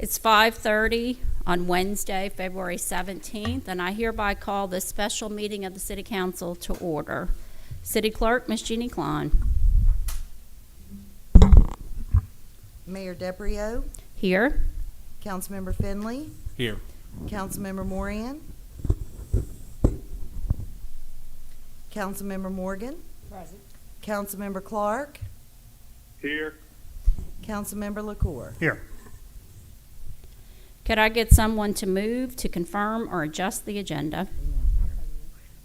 It's 5:30 on Wednesday, February 17th, and I hereby call this special meeting of the City Council to order. City Clerk, Ms. Jeannie Klein. Mayor DeBrio, Here. Councilmember Finley, Here. Councilmember Moran, Councilmember Morgan, Present. Councilmember Clark, Here. Councilmember LaCour. Here. Could I get someone to move, to confirm, or adjust the agenda?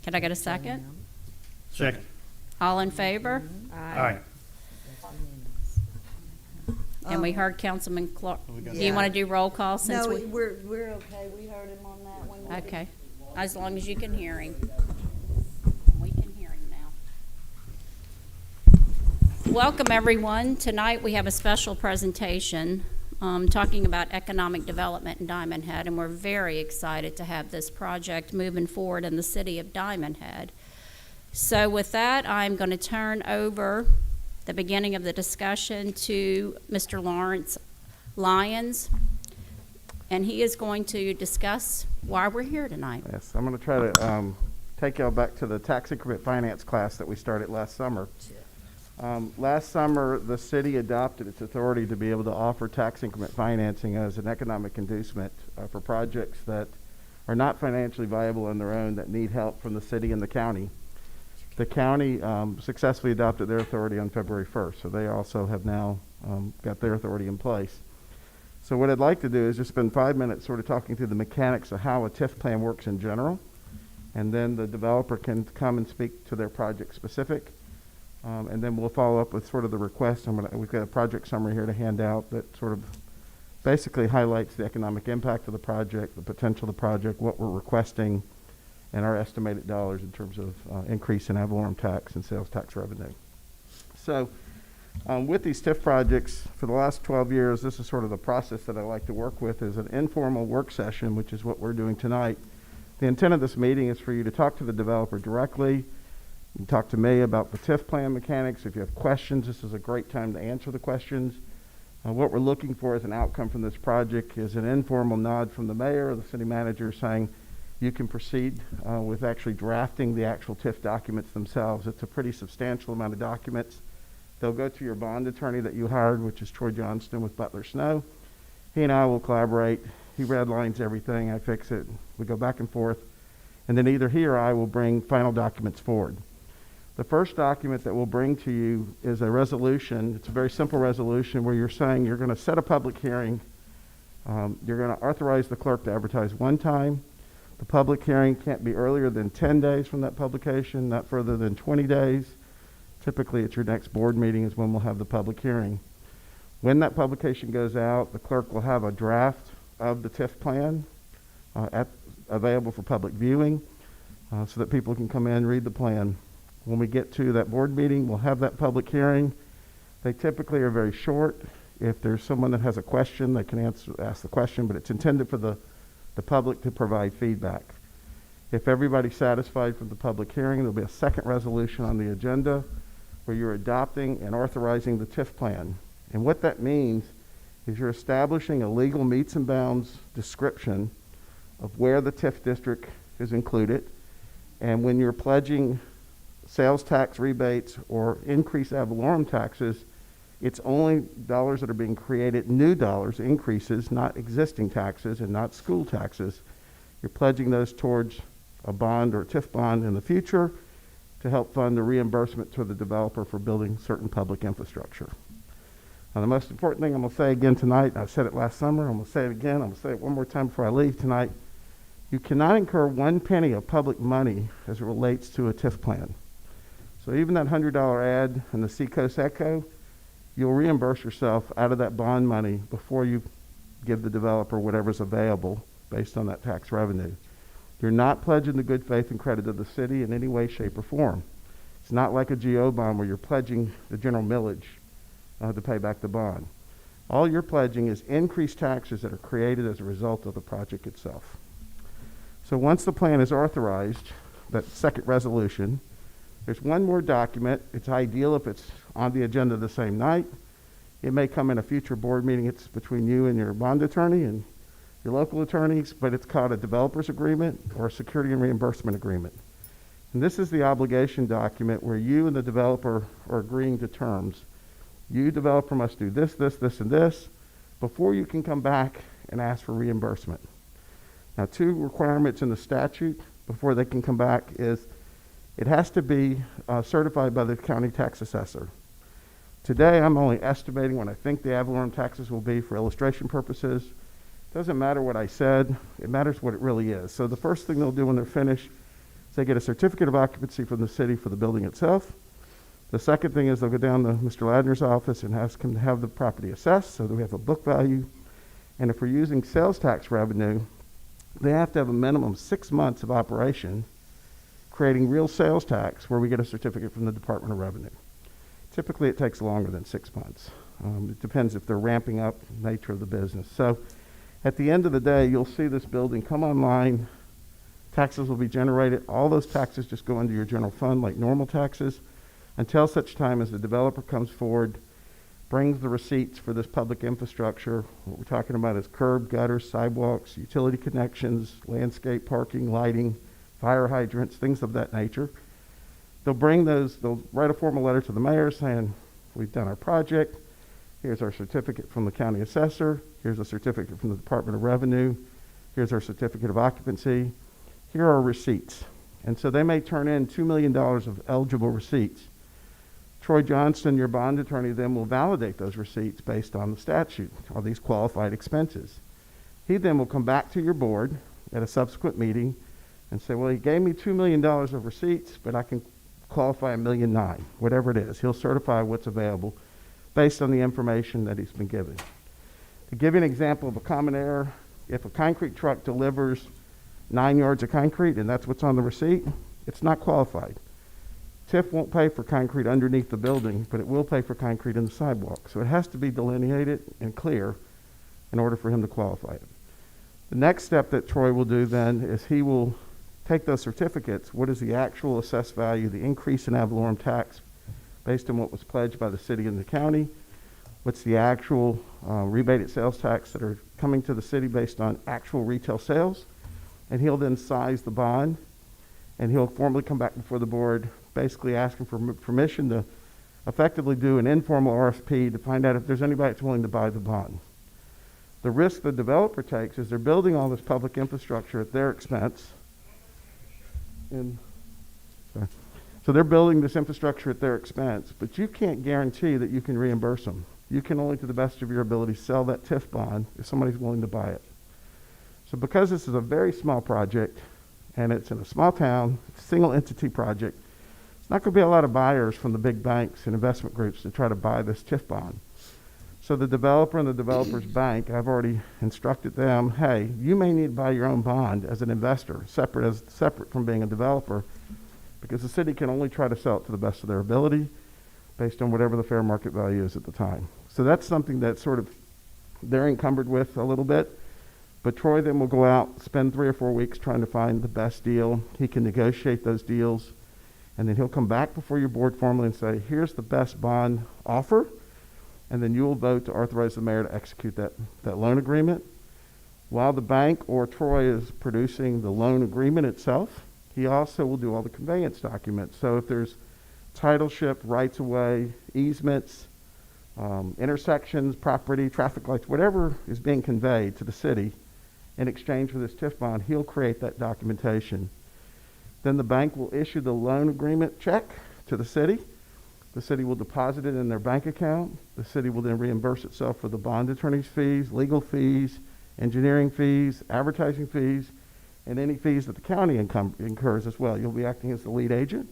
Could I get a second? Second. All in favor? Aye. And we heard Councilman Clark. Do you Yeah. want to do roll call since No, we? we're okay. We heard him on that one. Okay, as long as you can hear him. We can hear him now. Welcome, everyone. Tonight we have a special presentation talking about economic development in Diamondhead, and we're very excited to have this project moving forward in the city of Diamondhead. So with that, I'm going to turn over the beginning of the discussion to Mr. Lawrence Lyons, and he is going to discuss why we're here tonight. Yes, I'm going to try to take y'all back to the tax increment finance class that we started last summer. Last summer, the city adopted its authority to be able to offer tax increment financing as an economic inducement for projects that are not financially viable on their own, that need help from the city and the county. The county successfully adopted their authority on February 1st, so they also have now got their authority in place. So what I'd like to do is just spend 5 minutes sort of talking through the mechanics of how a TIF plan works in general, and then the developer can come and speak to their project specific, and then we'll follow up with sort of the request. We've got a project summary here to hand out that sort of basically highlights the economic impact of the project, the potential of the project, what we're requesting, and our estimated dollars in terms of increase in ad valorem tax and sales tax revenue. So with these TIF projects, for the last 12 years, this is sort of the process that I like to work with, is an informal work session, which is what we're doing tonight. The intent of this meeting is for you to talk to the developer directly. You can talk to me about the TIF plan mechanics. If you have questions, this is a great time to answer the questions. What we're looking for as an outcome from this project is an informal nod from the mayor or the city manager saying, you can proceed with actually drafting the actual TIF documents themselves. It's a pretty substantial amount of documents. They'll go to your bond attorney that you hired, which is Troy Johnston with Butler Snow. He and I will collaborate. He redlines everything. I fix it. We go back and forth. And then either he or I will bring final documents forward. The first document that we'll bring to you is a resolution. It's a very simple resolution where you're saying you're going to set a public hearing. You're going to authorize the clerk to advertise one time. The public hearing can't be earlier than 10 days from that publication, not further than 20 days. Typically, at your next board meeting is when we'll have the public hearing. When that publication goes out, the clerk will have a draft of the TIF plan available for public viewing so that people can come in and read the plan. When we get to that board meeting, we'll have that public hearing. They typically are very short. If there's someone that has a question, they can ask the question, but it's intended for the public to provide feedback. If everybody's satisfied from the public hearing, there'll be a second resolution on the agenda where you're adopting and authorizing the TIF plan. And what that means is you're establishing a legal metes and bounds description of where the TIF district is included. And when you're pledging sales tax rebates or increased ad valorem taxes, it's only dollars that are being created, new dollars, increases, not existing taxes and not school taxes. You're pledging those towards a bond or a TIF bond in the future to help fund the reimbursement to the developer for building certain public infrastructure. Now, the most important thing I'm going to say again tonight, I said it last summer, I'm going to say it again, I'm going to say it one more time before I leave tonight. You cannot incur 1 penny of public money as it relates to a TIF plan. So even that $100 ad in the Seacoast Echo, you'll reimburse yourself out of that bond money before you give the developer whatever's available based on that tax revenue. You're not pledging the good faith and credit of the city in any way, shape, or form. It's not like a GO bond where you're pledging the general millage to pay back the bond. All you're pledging is increased taxes that are created as a result of the project itself. So once the plan is authorized, that second resolution, there's one more document. It's ideal if it's on the agenda the same night. It may come in a future board meeting. It's between you and your bond attorney and your local attorneys, but it's called a developer's agreement or a security and reimbursement agreement. And this is the obligation document where you and the developer are agreeing to terms. You, developer, must do this, this, this, and this before you can come back and ask for reimbursement. Now, 2 requirements in the statute before they can come back is it has to be certified by the county tax assessor. Today, I'm only estimating what I think the ad valorem taxes will be for illustration purposes. Doesn't matter what I said, it matters what it really is. So the first thing they'll do when they're finished is they get a certificate of occupancy from the city for the building itself. The second thing is they'll go down to Mr. Ladner's office and ask him to have the property assessed so that we have a book value. And if we're using sales tax revenue, they have to have a minimum of 6 months of operation creating real sales tax where we get a certificate from the Department of Revenue. Typically, it takes longer than 6 months. It depends if they're ramping up the nature of the business. So at the end of the day, you'll see this building come online. Taxes will be generated. All those taxes just go into your general fund like normal taxes until such time as the developer comes forward, brings the receipts for this public infrastructure. What we're talking about is curb, gutters, sidewalks, utility connections, landscape, parking, lighting, fire hydrants, things of that nature. They'll bring those, they'll write a formal letter to the mayor saying, we've done our project. Here's our certificate from the county assessor. Here's a certificate from the Department of Revenue. Here's our certificate of occupancy. Here are receipts. And so they may turn in $2 million of eligible receipts. Troy Johnston, your bond attorney, then will validate those receipts based on the statute. Are these qualified expenses? He then will come back to your board at a subsequent meeting and say, well, he gave me $2 million of receipts, but I can qualify $1.9 million, whatever it is. He'll certify what's available based on the information that he's been given. To give you an example of a common error, if a concrete truck delivers 9 yards of concrete and that's what's on the receipt, it's not qualified. TIF won't pay for concrete underneath the building, but it will pay for concrete in the sidewalk. So it has to be delineated and clear in order for him to qualify it. The next step that Troy will do then is he will take those certificates. What is the actual assessed value, the increase in ad valorem tax based on what was pledged by the city and the county? What's the actual rebated sales tax that are coming to the city based on actual retail sales? And he'll then size the bond, and he'll formally come back before the board, basically asking for permission to effectively do an informal RFP to find out if there's anybody that's willing to buy the bond. The risk the developer takes is they're building all this public infrastructure at their expense. So they're building this infrastructure at their expense, but you can't guarantee that you can reimburse them. You can only, to the best of your ability, sell that TIF bond if somebody's willing to buy it. So because this is a very small project, and it's in a small town, it's a single entity project, it's not going to be a lot of buyers from the big banks and investment groups to try to buy this TIF bond. So the developer and the developer's bank, I've already instructed them, hey, you may need to buy your own bond as an investor, separate from being a developer, because the city can only try to sell it to the best of their ability based on whatever the fair market value is at the time. So that's something that sort of they're encumbered with a little bit. But Troy then will go out, spend 3 or 4 weeks trying to find the best deal. He can negotiate those deals, and then he'll come back before your board formally and say, here's the best bond offer, and then you will vote to authorize the mayor to execute that loan agreement. While the bank or Troy is producing the loan agreement itself, he also will do all the conveyance documents. So if there's titleship, rights-of-way, easements, intersections, property, traffic lights, whatever is being conveyed to the city in exchange for this TIF bond, he'll create that documentation. Then the bank will issue the loan agreement check to the city. The city will deposit it in their bank account. The city will then reimburse itself for the bond attorney's fees, legal fees, engineering fees, advertising fees, and any fees that the county incurs as well. You'll be acting as the lead agent.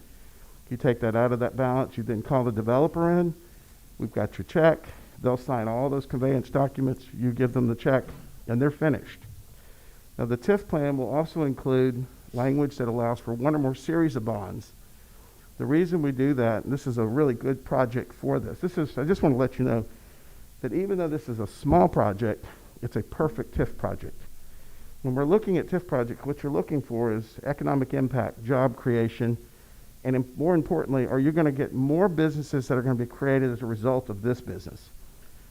You take that out of that balance. You then call the developer in. We've got your check. They'll sign all those conveyance documents. You give them the check, and they're finished. Now, the TIF plan will also include language that allows for one or more series of bonds. The reason we do that, and this is a really good project for this, I just want to let you know that even though this is a small project, it's a perfect TIF project. When we're looking at TIF projects, what you're looking for is economic impact, job creation, and more importantly, are you going to get more businesses that are going to be created as a result of this business?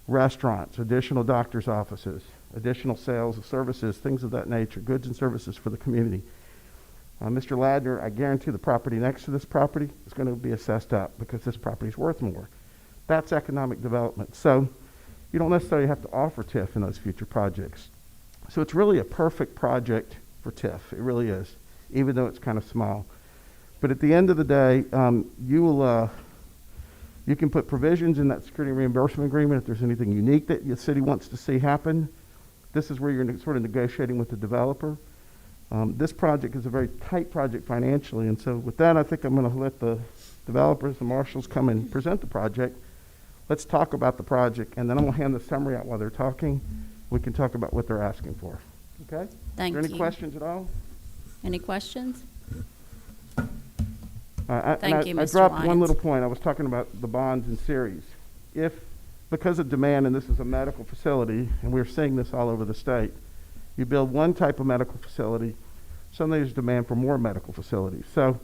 restaurants, additional doctor's offices, additional sales of services, things of that nature, goods and services for the community. Mr. Ladner, I guarantee the property next to this property is going to be assessed up because this property is worth more. That's economic development. So you don't necessarily have to offer TIF in those future projects. So it's really a perfect project for TIF. It really is, even though it's kind of small. But at the end of the day, you can put provisions in that security reimbursement agreement if there's anything unique that the city wants to see happen. This is where you're sort of negotiating with the developer. This project is a very tight project financially, and so with that, I think I'm going to let the developers, the marshals, come and present the project. Let's talk about the project, and then I'm going to hand the summary out while they're talking. We can talk about what they're asking for. Okay? Thank Are there any you. questions at all? Any questions? Thank you, I Mr. dropped one Lyons. little point. I was talking about the bonds in series. If, because of demand, and this is a medical facility, and we're seeing this all over the state, you build one type of medical facility, suddenly there's demand for more medical facilities. So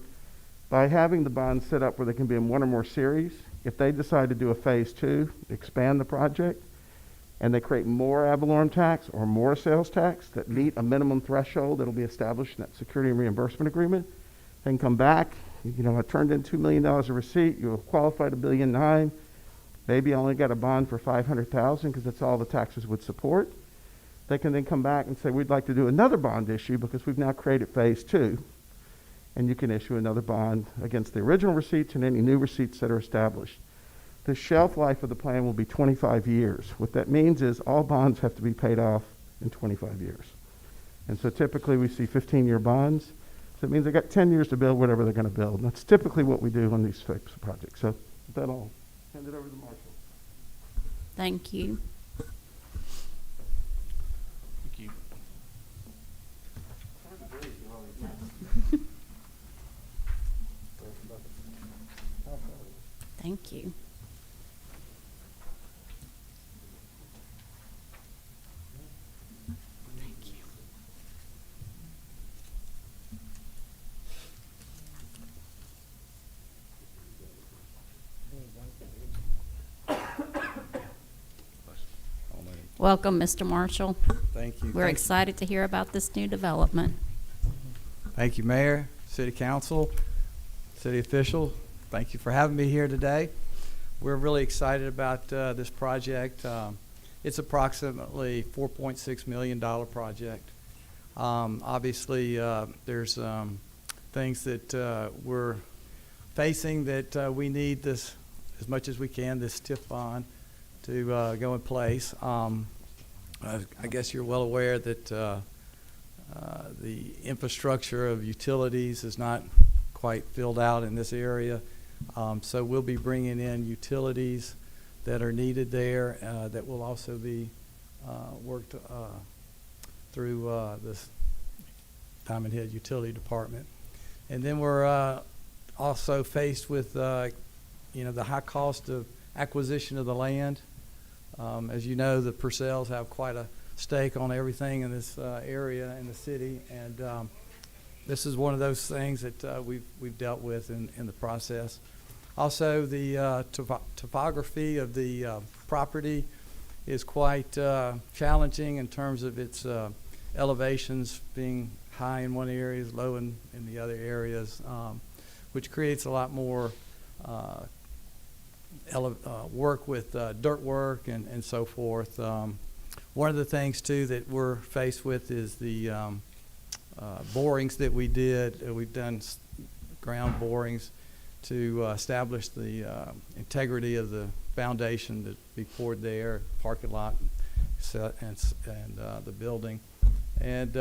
by having the bonds set up where they can be in one or more series, if they decide to do a phase 2, expand the project, and they create more ad valorem tax or more sales tax that meet a minimum threshold that will be established in that security and reimbursement agreement, they can come back. I turned in $2 million of receipt. You have qualified $1.9 billion. Maybe I only got a bond for $500,000 because that's all the taxes would support. They can then come back and say, we'd like to do another bond issue because we've now created phase 2. And you can issue another bond against the original receipts and any new receipts that are established. The shelf life of the plan will be 25 years. What that means is all bonds have to be paid off in 25 years. And so typically we see 15-year bonds. So it means they got 10 years to build whatever they're going to build. And that's typically what we do on these types of projects. So with that, I'll hand it over to Marshall. Thank you. Thank you. Thank you. Thank you. Welcome, Mr. Marshall. Thank you. We're excited to hear about this new development. Thank you, Mayor, City Council, City officials. Thank you for having me here today. We're really excited about this project. It's approximately $4.6 million project. Obviously, there's things that we're facing that we need this, as much as we can, this TIF bond to go in place. I guess you're well aware that the infrastructure of utilities is not quite filled out in this area. So we'll be bringing in utilities that are needed there that will also be worked through this Diamondhead Utility Department. And then we're also faced with the high cost of acquisition of the land. As you know, the Purcells have quite a stake on everything in this area in the city, and this is one of those things that we've dealt with in the process. Also, the topography of the property is quite challenging in terms of its elevations being high in one area, low in the other areas, which creates a lot more work with dirt work and so forth. One of the things, too, that we're faced with is the borings that we did. We've done ground borings to establish the integrity of the foundation that be poured there, parking lot, and the building. And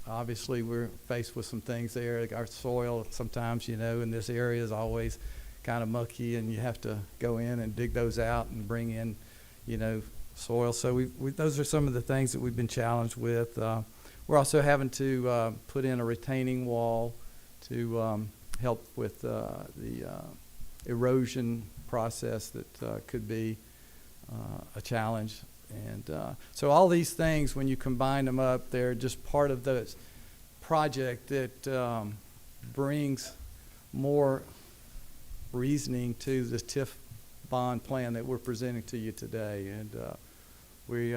obviously, we're faced with some things there. Like our soil, sometimes, in this area is always kind of mucky, and you have to go in and dig those out and bring in, soil. So those are some of the things that we've been challenged with. We're also having to put in a retaining wall to help with the erosion process that could be a challenge. And so all these things, when you combine them up, they're just part of the project that brings more reasoning to the TIF bond plan that we're presenting to you today. And we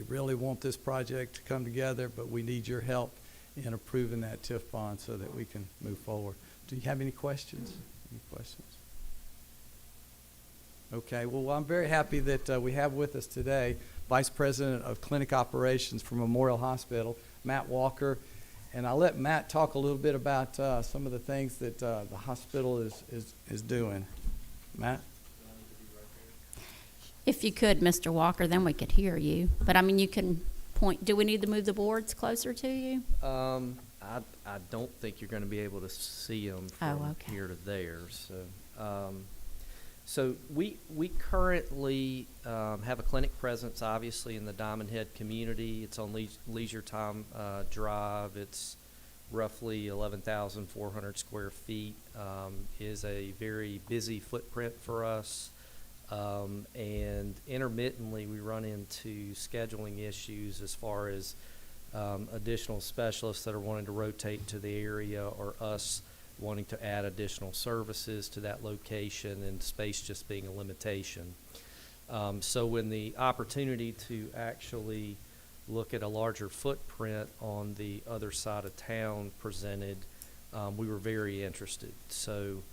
really want this project to come together, but we need your help in approving that TIF bond so that we can move forward. Do you have any questions? Any questions? Okay, well, I'm very happy that we have with us today Vice President of Clinic Operations for Memorial Hospital, Matt Walker. And I'll let Matt talk a little bit about some of the things that the hospital is doing. Matt? If you could, Mr. Walker, then we could hear you. But I mean, you can point, do we need to move the boards closer to you? I don't think you're going to be able to see them Oh, from okay. here to there. So we currently have a clinic presence, obviously, in the Diamondhead community. It's on Leisure Time Drive. It's roughly 11,400 square feet. Is a very busy footprint for us. And intermittently, we run into scheduling issues as far as additional specialists that are wanting to rotate to the area, or us wanting to add additional services to that location, and space just being a limitation. So when the opportunity to actually look at a larger footprint on the other side of town presented, we were very interested. So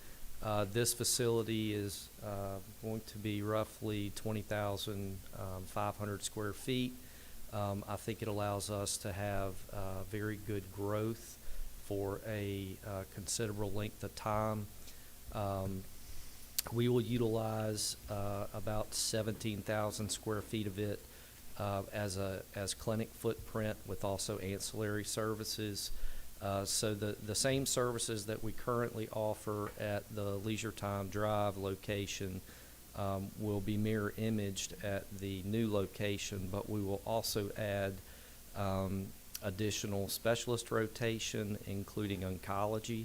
this facility is going to be roughly 20,500 square feet. I think it allows us to have very good growth for a considerable length of time. We will utilize about 17,000 square feet of it as clinic footprint, with also ancillary services. So the same services that we currently offer at the Leisure Time Drive location will be mirror imaged at the new location, but we will also add additional specialist rotation, including oncology,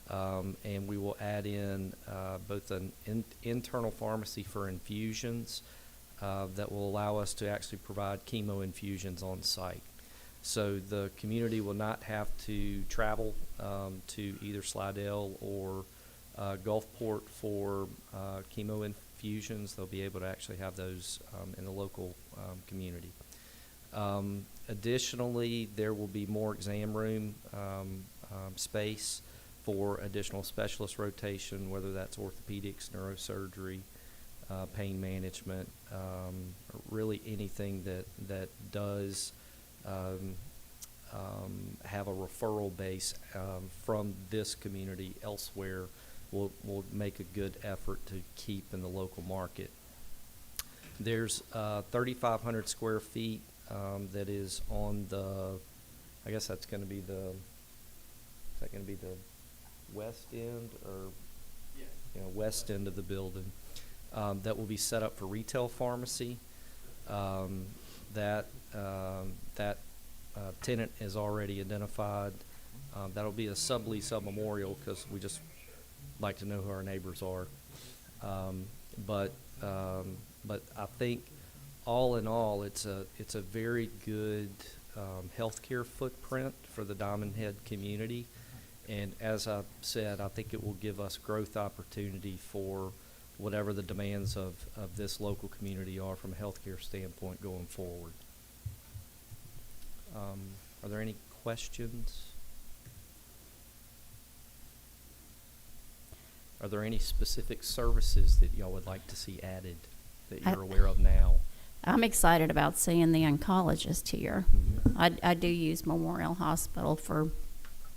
and we will add in both an internal pharmacy for infusions that will allow us to actually provide chemo infusions on site. So the community will not have to travel to either Slidell or Gulfport for chemo infusions. They'll be able to actually have those in the local community. Additionally, there will be more exam room space for additional specialist rotation, whether that's orthopedics, neurosurgery, pain management, really anything that does have a referral base from this community elsewhere. Will make a good effort to keep in the local market. There's 3,500 square feet that is on the, I guess that's going to be the, is that going to be the west end, or west end of the building, that will be set up for retail pharmacy. That tenant is already identified. That'll be a sublease of Memorial, because we just like to know who our neighbors are. But I think all in all, it's a very good healthcare footprint for the Diamondhead community. And as I said, I think it will give us growth opportunity for whatever the demands of this local community are from a healthcare standpoint going forward. Are there any questions? Are there any specific services that y'all would like to see added that you're aware of now? I'm excited about seeing the oncologist here. I do use Memorial Hospital for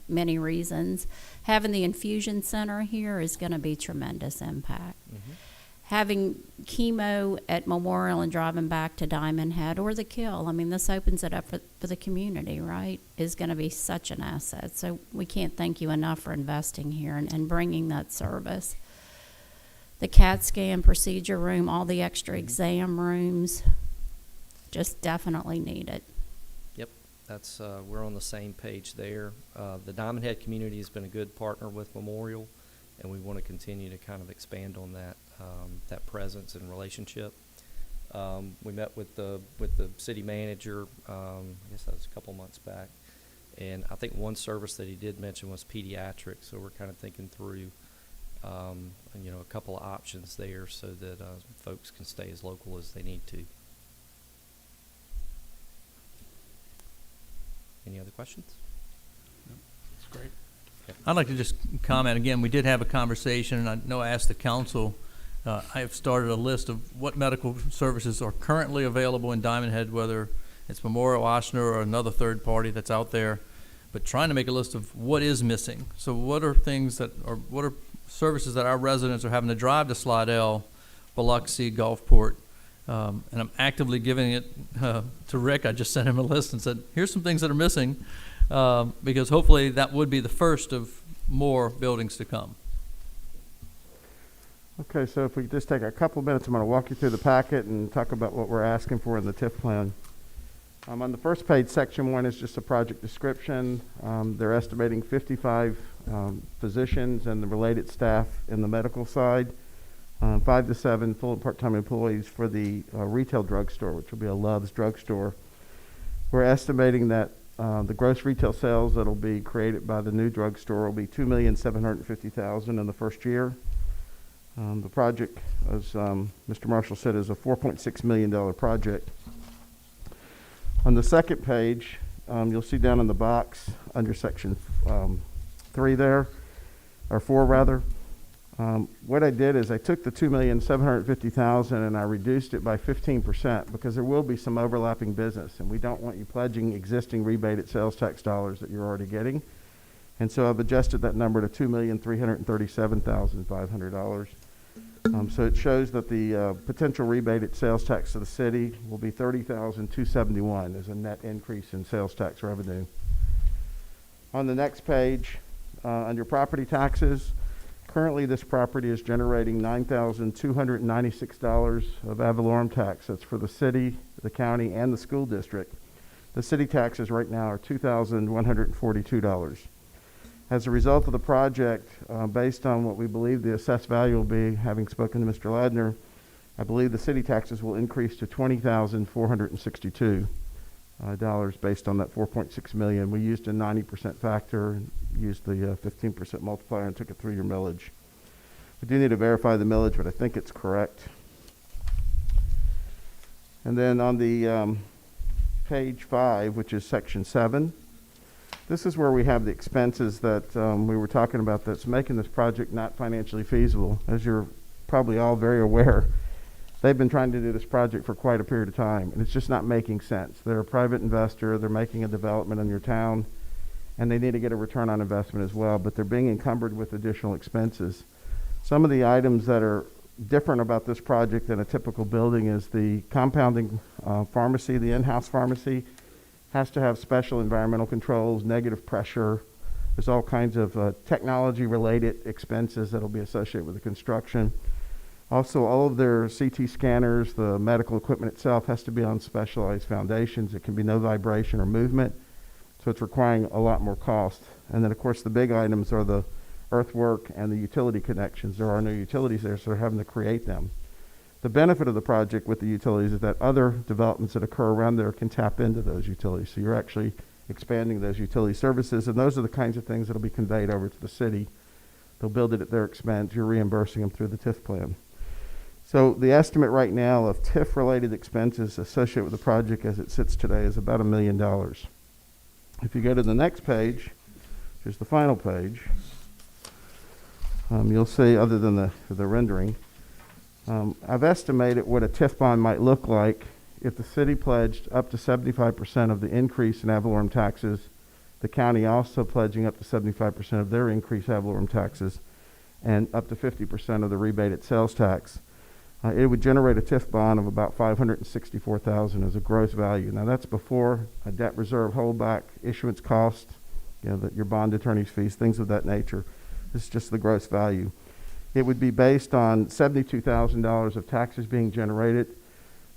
many reasons. Having the infusion center here is going to be tremendous impact. Having chemo at Memorial and driving back to Diamondhead, or the Kill, I mean, this opens it up for the community, right, is going to be such an asset. So we can't thank you enough for investing here and bringing that service. The CAT scan procedure room, all the extra exam rooms, just definitely need it. Yep, that's we're on the same page there. The Diamondhead community has been a good partner with Memorial, and we want to continue to kind of expand on that presence and relationship. We met with the city manager, I guess that was a couple months back, and I think one service that he did mention was pediatrics. So we're kind of thinking through a couple of options there so that folks can stay as local as they need to. Any other questions? That's great. I'd like to just comment again. We did have a conversation, and I know I asked the council. I have started a list of what medical services are currently available in Diamondhead, whether it's Memorial Ochsner or another third party that's out there, but trying to make a list of what is missing. So what are what are services that our residents are having to drive to Slidell, Biloxi, Gulfport, and I'm actively giving it to Rick. I just sent him a list and said, here's some things that are missing, because hopefully that would be the first of more buildings to come. Okay, so if we could just take a couple minutes, I'm going to walk you through the packet and talk about what we're asking for in the TIF plan. On the first page, section 1 is just a project description. They're estimating 55 physicians and the related staff in the medical side, 5 to 7 full and part-time employees for the retail drugstore, which will be a Love's drugstore. We're estimating that the gross retail sales that will be created by the new drugstore will be $2,750,000 in the first year. The project, as Mr. Marshall said, is a $4.6 million project. On the second page, you'll see down in the box under section 3 there, or 4 rather. What I did is I took the $2,750,000 and I reduced it by 15% because there will be some overlapping business, and we don't want you pledging existing rebated sales tax dollars that you're already getting. And so I've adjusted that number to $2,337,500. So it shows that the potential rebated sales tax to the city will be $30,271 as a net increase in sales tax revenue. On the next page, under property taxes, currently this property is generating $9,296 of ad valorem tax. That's for the city, the county, and the school district. The city taxes right now are $2,142. As a result of the project, based on what we believe the assessed value will be, having spoken to Mr. Ladner, I believe the city taxes will increase to $20,462 based on that $4.6 million. We used a 90% factor and used the 15% multiplier and took a 3-year millage. We do need to verify the millage, but I think it's correct. And then on the page 5, which is section 7, this is where we have the expenses that we were talking about that's making this project not financially feasible. As you're probably all very aware, they've been trying to do this project for quite a period of time, and it's just not making sense. They're a private investor, they're making a development in your town, and they need to get a return on investment as well, but they're being encumbered with additional expenses. Some of the items that are different about this project than a typical building is the compounding pharmacy, the in-house pharmacy, has to have special environmental controls, negative pressure. There's all kinds of technology-related expenses that will be associated with the construction. Also, all of their CT scanners, the medical equipment itself, has to be on specialized foundations. It can be no vibration or movement, so it's requiring a lot more cost. And then, of course, the big items are the earthwork and the utility connections. There are no utilities there, so they're having to create them. The benefit of the project with the utilities is that other developments that occur around there can tap into those utilities. So you're actually expanding those utility services, and those are the kinds of things that will be conveyed over to the city. They'll build it at their expense. You're reimbursing them through the TIF plan. So the estimate right now of TIF-related expenses associated with the project as it sits today is about $1 million. If you go to the next page, which is the final page, you'll see, other than the rendering, I've estimated what a TIF bond might look like if the city pledged up to 75% of the increase in ad valorem taxes, the county also pledging up to 75% of their increased ad valorem taxes, and up to 50% of the rebated sales tax. It would generate a TIF bond of about $564,000 as a gross value. Now that's before a debt reserve holdback, issuance cost, your bond attorney's fees, things of that nature. This is just the gross value. It would be based on $72,000 of taxes being generated,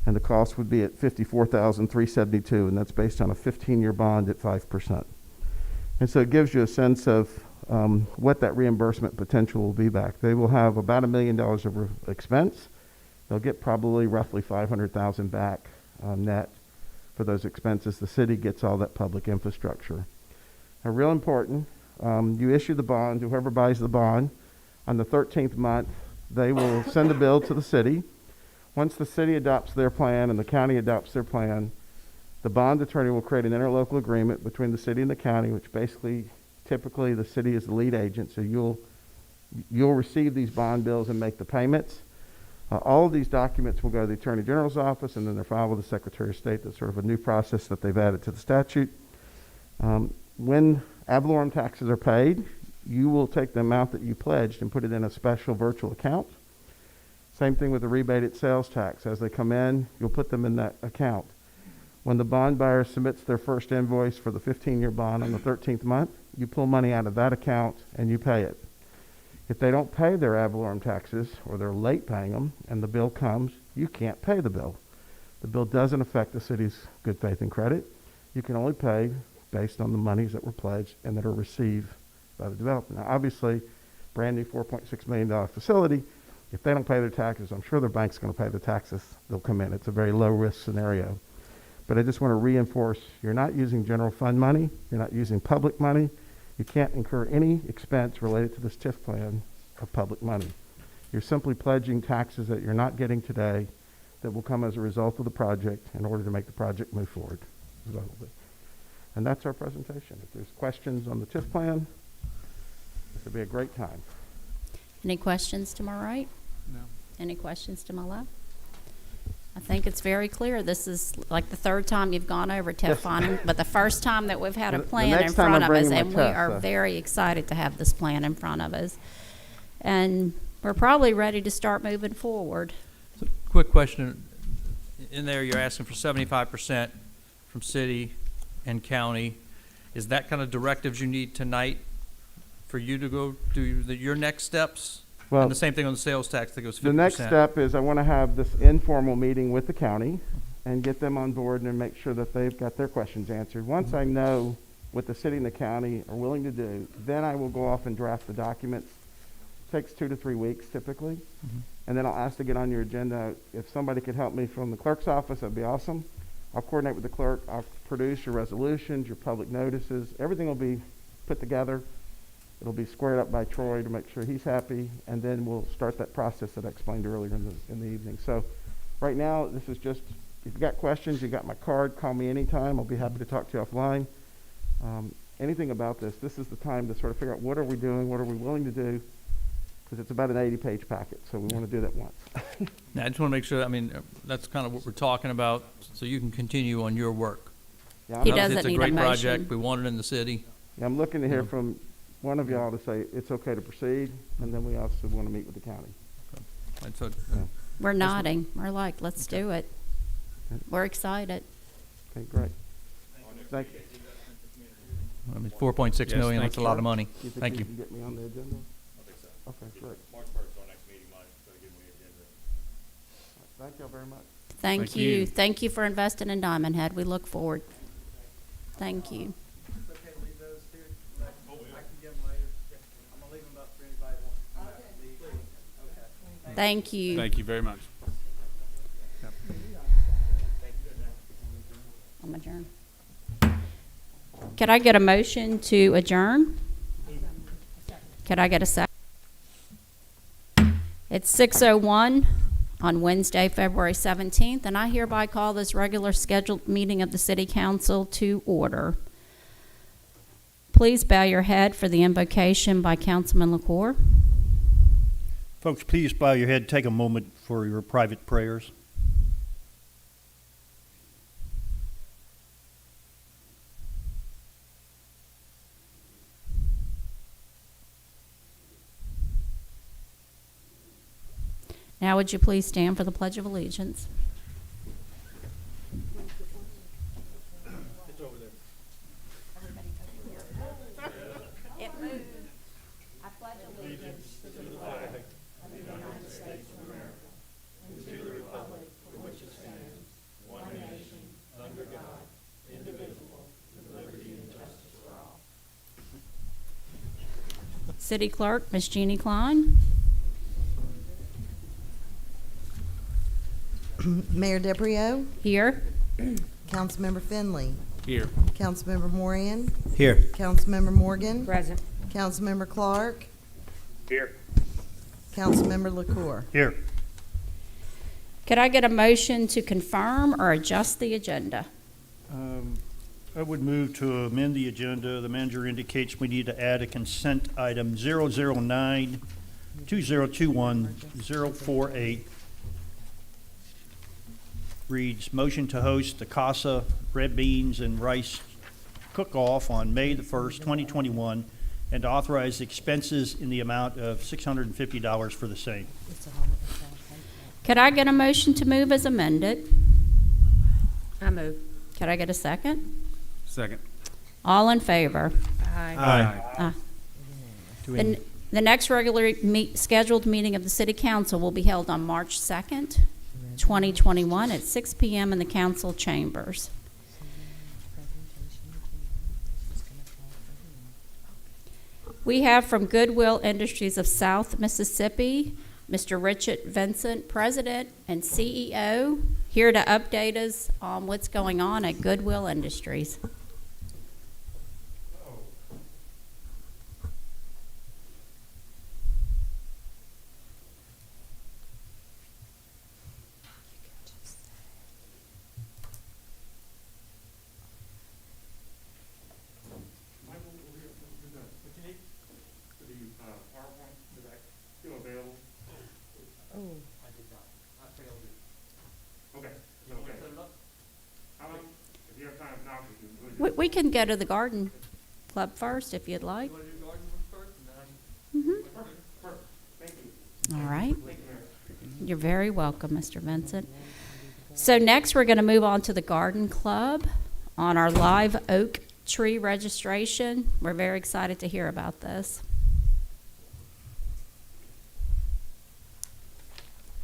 and the cost would be at $54,372, and that's based on a 15-year bond at 5%. And so it gives you a sense of what that reimbursement potential will be back. They will have about $1 million of expense. They'll get probably roughly $500,000 back net for those expenses. The city gets all that public infrastructure. Now, real important, you issue the bond, whoever buys the bond, On the 13th month, they will send a bill to the city. Once the city adopts their plan and the county adopts their plan, the bond attorney will create an interlocal agreement between the city and the county, which basically, typically, the city is the lead agent, so you'll receive these bond bills and make the payments. All of these documents will go to the Attorney General's office, and then they're filed with the Secretary of State. That's sort of a new process that they've added to the statute. When ad valorem taxes are paid, you will take the amount that you pledged and put it in a special virtual account. Same thing with the rebated sales tax. As they come in, you'll put them in that account. When the bond buyer submits their first invoice for the 15-year bond on the 13th month, you pull money out of that account and you pay it. If they don't pay their ad valorem taxes, or they're late paying them, and the bill comes, you can't pay the bill. The bill doesn't affect the city's good faith and credit. You can only pay based on the monies that were pledged and that are received by the developer. Now, obviously, brand new $4.6 million facility, if they don't pay their taxes, I'm sure their bank's going to pay the taxes. They'll come in. It's a very low-risk scenario. But I just want to reinforce, you're not using general fund money. You're not using public money. You can't incur any expense related to this TIF plan of public money. You're simply pledging taxes that you're not getting today that will come as a result of the project in order to make the project move forward. And that's our presentation. If there's questions on the TIF plan, this would be a great time. Any questions to my right? No. Any questions to my left? I think it's very clear. This is like the third time you've gone over TIF funding, but the first time that we've had a The plan in next time front I'm of us, bringing my and we test, are so. very excited to have this plan in front of us. And we're probably ready to start moving forward. So, quick question. In there, you're asking for 75% from city and county. Is that kind of directives you need tonight for you to go do your next steps? Well, And the same thing on the sales tax that goes 50%. the next step is I want to have this informal meeting with the county and get them on board and make sure that they've got their questions answered. Once I know what the city and the county are willing to do, then I will go off and draft the documents. Takes 2 to 3 weeks typically. And then I'll ask to get on your agenda. If somebody could help me from the clerk's office, that'd be awesome. I'll coordinate with the clerk. I'll produce your resolutions, your public notices. Everything will be put together. It'll be squared up by Troy to make sure he's happy, and then we'll start that process that I explained earlier in the evening. So right now, this is just, if you got questions, you got my card, call me anytime. I'll be happy to talk to you offline. Anything about this is the time to sort of figure out what are we doing, what are we willing to do, because it's about an 80-page packet, so we want to do that once. Now, I just want to make sure, I mean, that's kind of what we're talking about, so you can continue on your work. Yeah, He I'm, doesn't It's a need a great motion. project. We want it in the city. yeah, I'm looking to hear Yeah. from one of y'all to say it's okay to proceed, and then we also want to meet with the county. That's what, We're nodding. We're like, let's do it. Okay. We're excited. Okay, great. Thank you. I mean, 4.6 Yes, million, thank that's a you. lot of money. You think Thank you you. can get me on the agenda? I think so. Okay, great. March 1st, our next meeting, Mike, so give me the agenda. Thank y'all very much. Thank Thank you. you. Thank you for investing in Diamondhead. We look forward. Thank you. It's okay to leave those too? I can give them later. I'm gonna leave them up for anybody who wants to come out and leave. Okay. Thank you. Thank you very much. I'm adjourned. Could I get a motion to adjourn? Could I get a second? It's 6:01 on Wednesday, February 17th, and I hereby call this regular scheduled meeting of the City Council to order. Please bow your head for the invocation by Councilman LaCour. Folks, please bow your head. Take a moment for your private prayers. Now would you please stand for the Pledge of Allegiance? It moved. I pledge allegiance to the flag of the United States of America and to the republic for which it stands, one nation, under God, indivisible, with liberty and justice for all. City Clerk, Ms. Jeannie Klein. Mayor DeBrio, Here. Councilmember Finley, Here. Councilmember Moran, Here. Councilmember Morgan, Present. Councilmember Clark, Here. Councilmember LaCour. Here. Could I get a motion to confirm or adjust the agenda? I would move to amend the agenda. The manager indicates we need to add a consent item 009 2021 048. Reads, motion to host the CASA Red Beans and Rice Cook-Off on May the 1st, 2021, and to authorize expenses in the amount of $650 for the same. Could I get a motion to move as amended? I move. Could I get a second? Second. All in favor? Aye. The next regularly scheduled meeting of the City Council will be held on March 2nd, 2021 at 6 p.m. in the council chambers. We have from Goodwill Industries of South Mississippi, Mr. Richard Vincent, President and CEO, here to update us on what's going on at Goodwill Industries. Michael, what you need? For the PowerPoint, is that still available? I did not. I failed it. Okay, You want me to okay. put it up? How long, if you have time now, we can. We can go to the garden club first if you'd like. You want to do garden one first, and then I Perfect, perfect, thank you. All right. Thank you, Mayor. You're very welcome, Mr. Vincent. So next, we're going to move on to the garden club on our live oak tree registration. We're very excited to hear about this.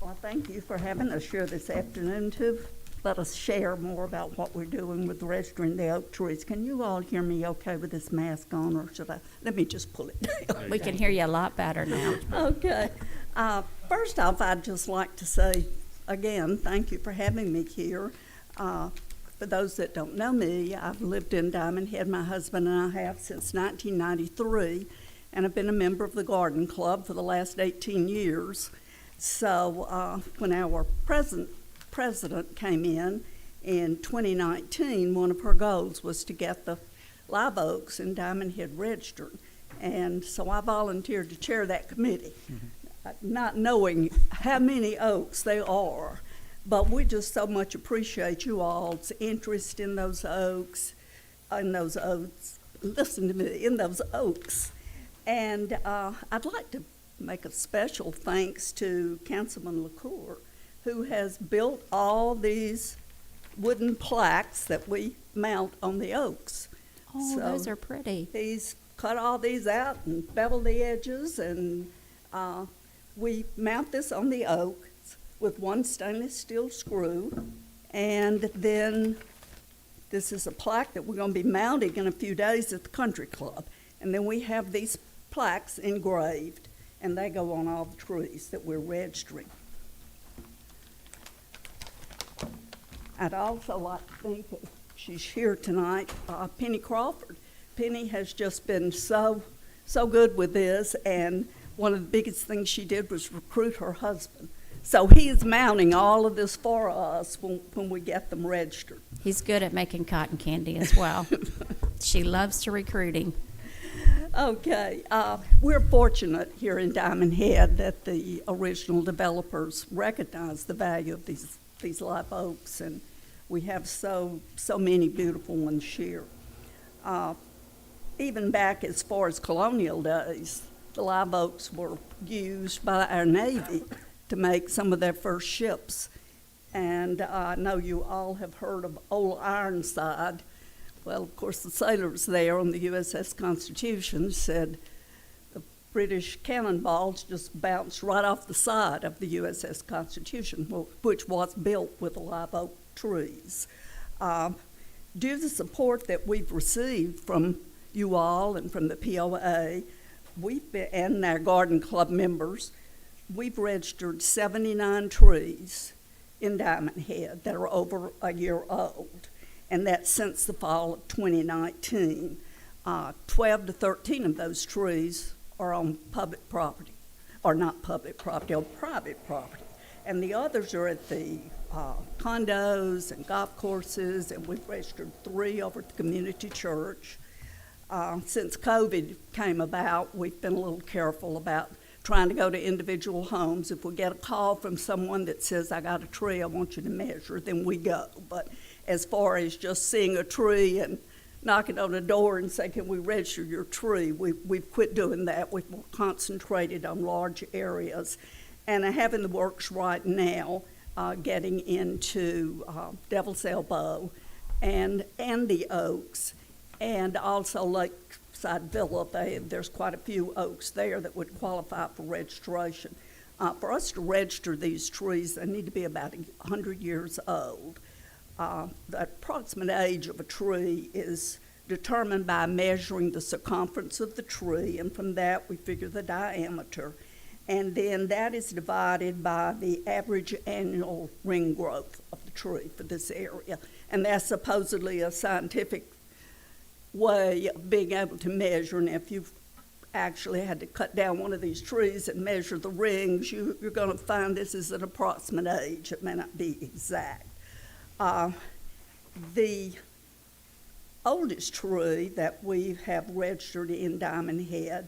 Well, thank you for having us here this afternoon to let us share more about what we're doing with registering the oak trees. Can you all hear me okay with this mask on, or should I? Let me just pull it down. We can hear you a lot better now. Okay. First off, I'd just like to say, again, thank you for having me here. For those that don't know me, I've lived in Diamondhead, my husband and I have, since 1993, and I've been a member of the Garden Club for the last 18 years. So when our president came in 2019, one of her goals was to get the live oaks in Diamondhead registered. And so I volunteered to chair that committee, not knowing how many oaks there are. But we just so much appreciate you all's interest in those oaks, listen to me, in those oaks. And I'd like to make a special thanks to Councilman LaCour, who has built all these wooden plaques that we mount on the oaks. Oh, So those are pretty. He's cut all these out and beveled the edges, and we mount this on the oak with one stainless steel screw. And then this is a plaque that we're going to be mounting in a few days at the country club. And then we have these plaques engraved, and they go on all the trees that we're registering. I'd also like to thank, she's here tonight, Penny Crawford. Penny has just been so good with this, and one of the biggest things she did was recruit her husband. So he is mounting all of this for us when we get them registered. He's good at making cotton candy as well. She loves to recruit him. Okay, we're fortunate here in Diamondhead that the original developers recognize the value of these live oaks, and we have so many beautiful ones here. Even back as far as colonial days, the live oaks were used by our Navy to make some of their first ships. And I know you all have heard of Old Ironside. Well, of course, the sailors there on the USS Constitution said the British cannonballs just bounced right off the side of the USS Constitution, which was built with live oak trees. Due to the support that we've received from you all and from the POA, and our garden club members, we've registered 79 trees in Diamondhead that are over a year old, and that's since the fall of 2019. 12 to 13 of those trees are on public property. are not public property, or private property. And the others are at the condos and golf courses, and we've registered 3 over at the community church. Since COVID came about, we've been a little careful about trying to go to individual homes. If we get a call from someone that says, I got a tree, I want you to measure, then we go. But as far as just seeing a tree and knocking on the door and say, can we register your tree, we've quit doing that. We've more concentrated on large areas. And I have in the works right now getting into Devil's Elbow and the Oaks, and also Lakeside Villa. There's quite a few oaks there that would qualify for registration. For us to register these trees, they need to be about 100 years old. The approximate age of a tree is determined by measuring the circumference of the tree, and from that we figure the diameter. And then that is divided by the average annual ring growth of the tree for this area. And that's supposedly a scientific way of being able to measure. And if you've actually had to cut down one of these trees and measure the rings, you're going to find this is an approximate age. It may not be exact. The oldest tree that we have registered in Diamondhead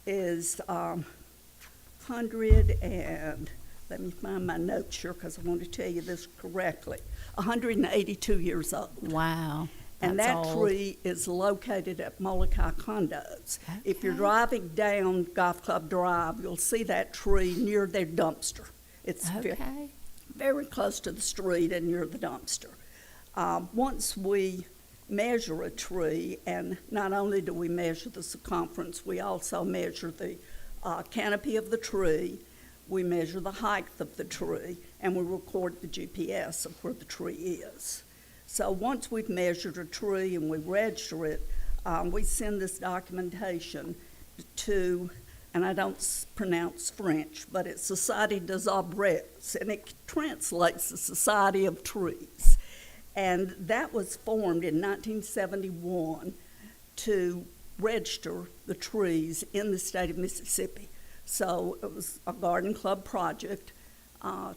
is 100 and, let me find my notes here because I want to tell you this correctly, 182 years old. Wow. And that's that old. tree is located at Molokai Condos. If you're Okay. driving down Golf Club Drive, you'll see that tree near their dumpster. It's Okay. very close to the street and near the dumpster. Once we measure a tree, and not only do we measure the circumference, we also measure the canopy of the tree, we measure the height of the tree, and we record the GPS of where the tree is. So once we've measured a tree and we register it, we send this documentation to, and I don't pronounce French, but it's Société des Arbres, and it translates the Society of Trees. And that was formed in 1971 to register the trees in the state of Mississippi. So it was a garden club project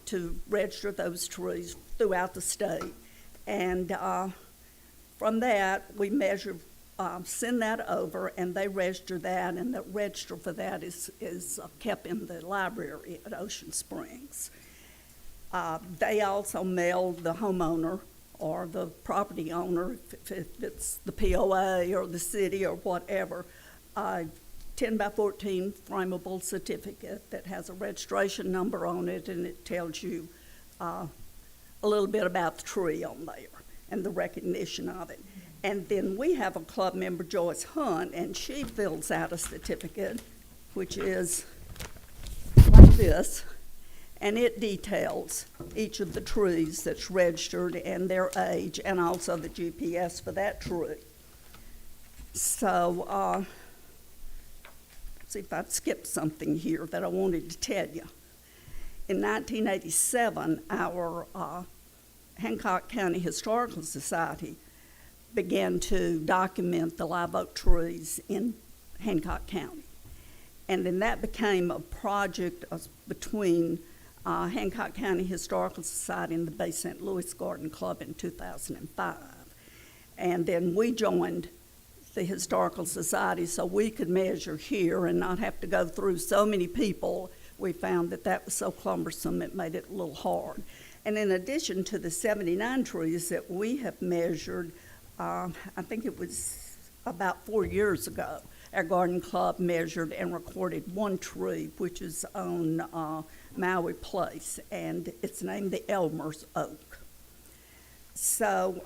to register those trees throughout the state. And from that, we measure, send that over, and they register that, and the register for that is kept in the library at Ocean Springs. They also mail the homeowner or the property owner, if it's the POA or the city or whatever, 10 by 14 frameable certificate that has a registration number on it, and it tells you a little bit about the tree on there and the recognition of it. And then we have a club member, Joyce Hunt, and she fills out a certificate, which is like this, and it details each of the trees that's registered and their age, and also the GPS for that tree. So, see if I'd skipped something here that I wanted to tell you. In 1987, our Hancock County Historical Society began to document the live oak trees in Hancock County. And then that became a project between Hancock County Historical Society and the Bay St. Louis Garden Club in 2005. And then we joined the Historical Society so we could measure here and not have to go through so many people. We found that that was so cumbersome it made it a little hard. And in addition to the 79 trees that we have measured, I think it was about 4 years ago, our garden club measured and recorded one tree, which is on Maui Place, and it's named the Elmer's Oak. So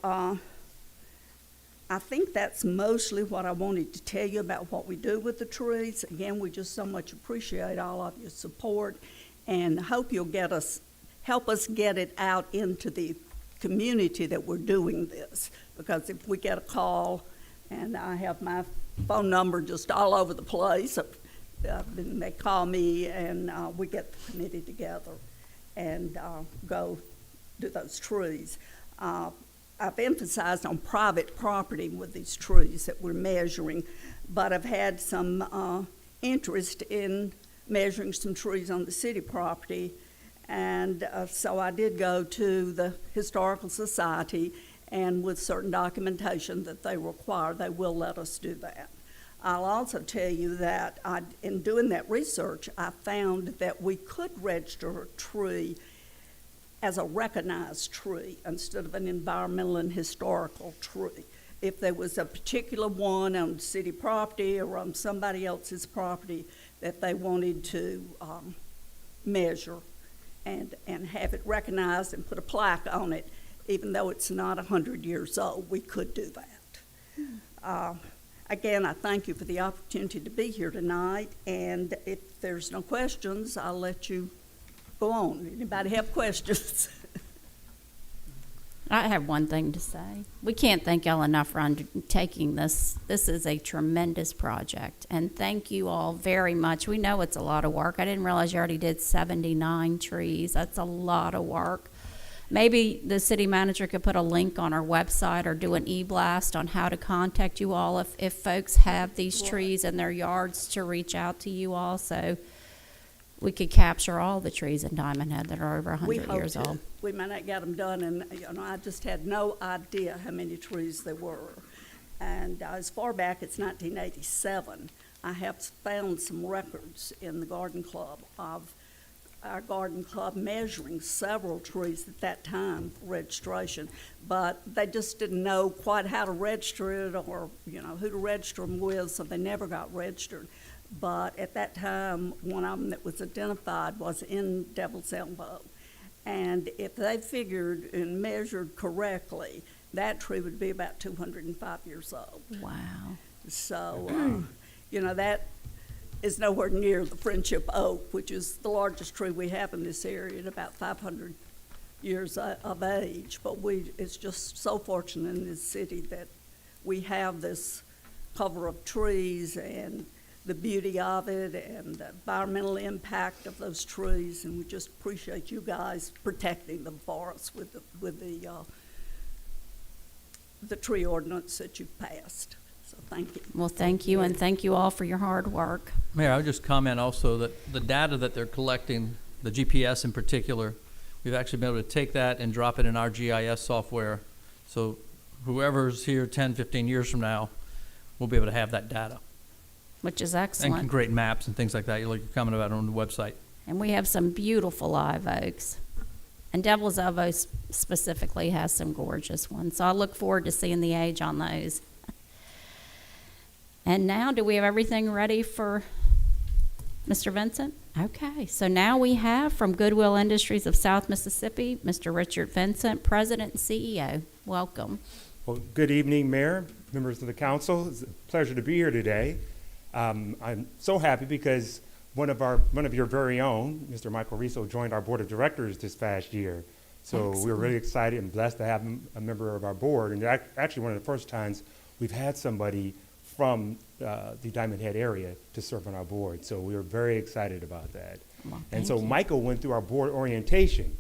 I think that's mostly what I wanted to tell you about what we do with the trees. Again, we just so much appreciate all of your support, and hope you'll help us get it out into the community that we're doing this. Because if we get a call, and I have my phone number just all over the place, then they call me, and we get the committee together and go do those trees. I've emphasized on private property with these trees that we're measuring, but I've had some interest in measuring some trees on the city property. And so I did go to the Historical Society, and with certain documentation that they require, they will let us do that. I'll also tell you that in doing that research, I found that we could register a tree as a recognized tree instead of an environmental and historical tree. If there was a particular one on city property or on somebody else's property that they wanted to measure and have it recognized and put a plaque on it, even though it's not 100 years old, we could do that. Again, I thank you for the opportunity to be here tonight, and if there's no questions, I'll let you go on. Anybody have questions? I have one thing to say. We can't thank y'all enough for undertaking this. This is a tremendous project, and thank you all very much. We know it's a lot of work. I didn't realize you already did 79 trees. That's a lot of work. Maybe the city manager could put a link on our website or do an e-blast on how to contact you all if folks have these trees in their yards, to reach out to you all, so we could capture all the trees in Diamondhead that are over 100 years old. We may not get them done, and I just had no idea how many trees there were. And as far back as 1987, I have found some records in the garden club of our garden club measuring several trees at that time for registration, but they just didn't know quite how to register it or who to register them with, so they never got registered. But at that time, one of them that was identified was in Devil's Elbow. And if they figured and measured correctly, that tree would be about 205 years old. Wow. So, that is nowhere near the Friendship Oak, which is the largest tree we have in this area at about 500 years of age. But it's just so fortunate in this city that we have this cover of trees and the beauty of it and the environmental impact of those trees, and we just appreciate you guys protecting them for us with the tree ordinance that you've passed. So thank you. Well, thank you, and thank you all for your hard work. Mayor, I would just comment also that the data that they're collecting, the GPS in particular, we've actually been able to take that and drop it in our GIS software. So whoever's here 10, 15 years from now will be able to have that data. Which is And excellent. can create maps and things like that, like you're commenting about on the website. And we have some beautiful live oaks. And Devil's Elbow specifically has some gorgeous ones. So I look forward to seeing the age on those. And now, do we have everything ready for Mr. Vincent? Okay, so now we have from Goodwill Industries of South Mississippi, Mr. Richard Vincent, President and CEO. Welcome. Well, good evening, Mayor, members of the council. It's a pleasure to be here today. I'm so happy because one of your very own, Mr. Michael Riso, joined our board of directors this past year. So we're really excited and blessed to have him a member of our board. And actually one of the first times we've had somebody from the Diamondhead area to serve on our board. So we were very excited about that. Well, and thank so you. Michael went through our board orientation,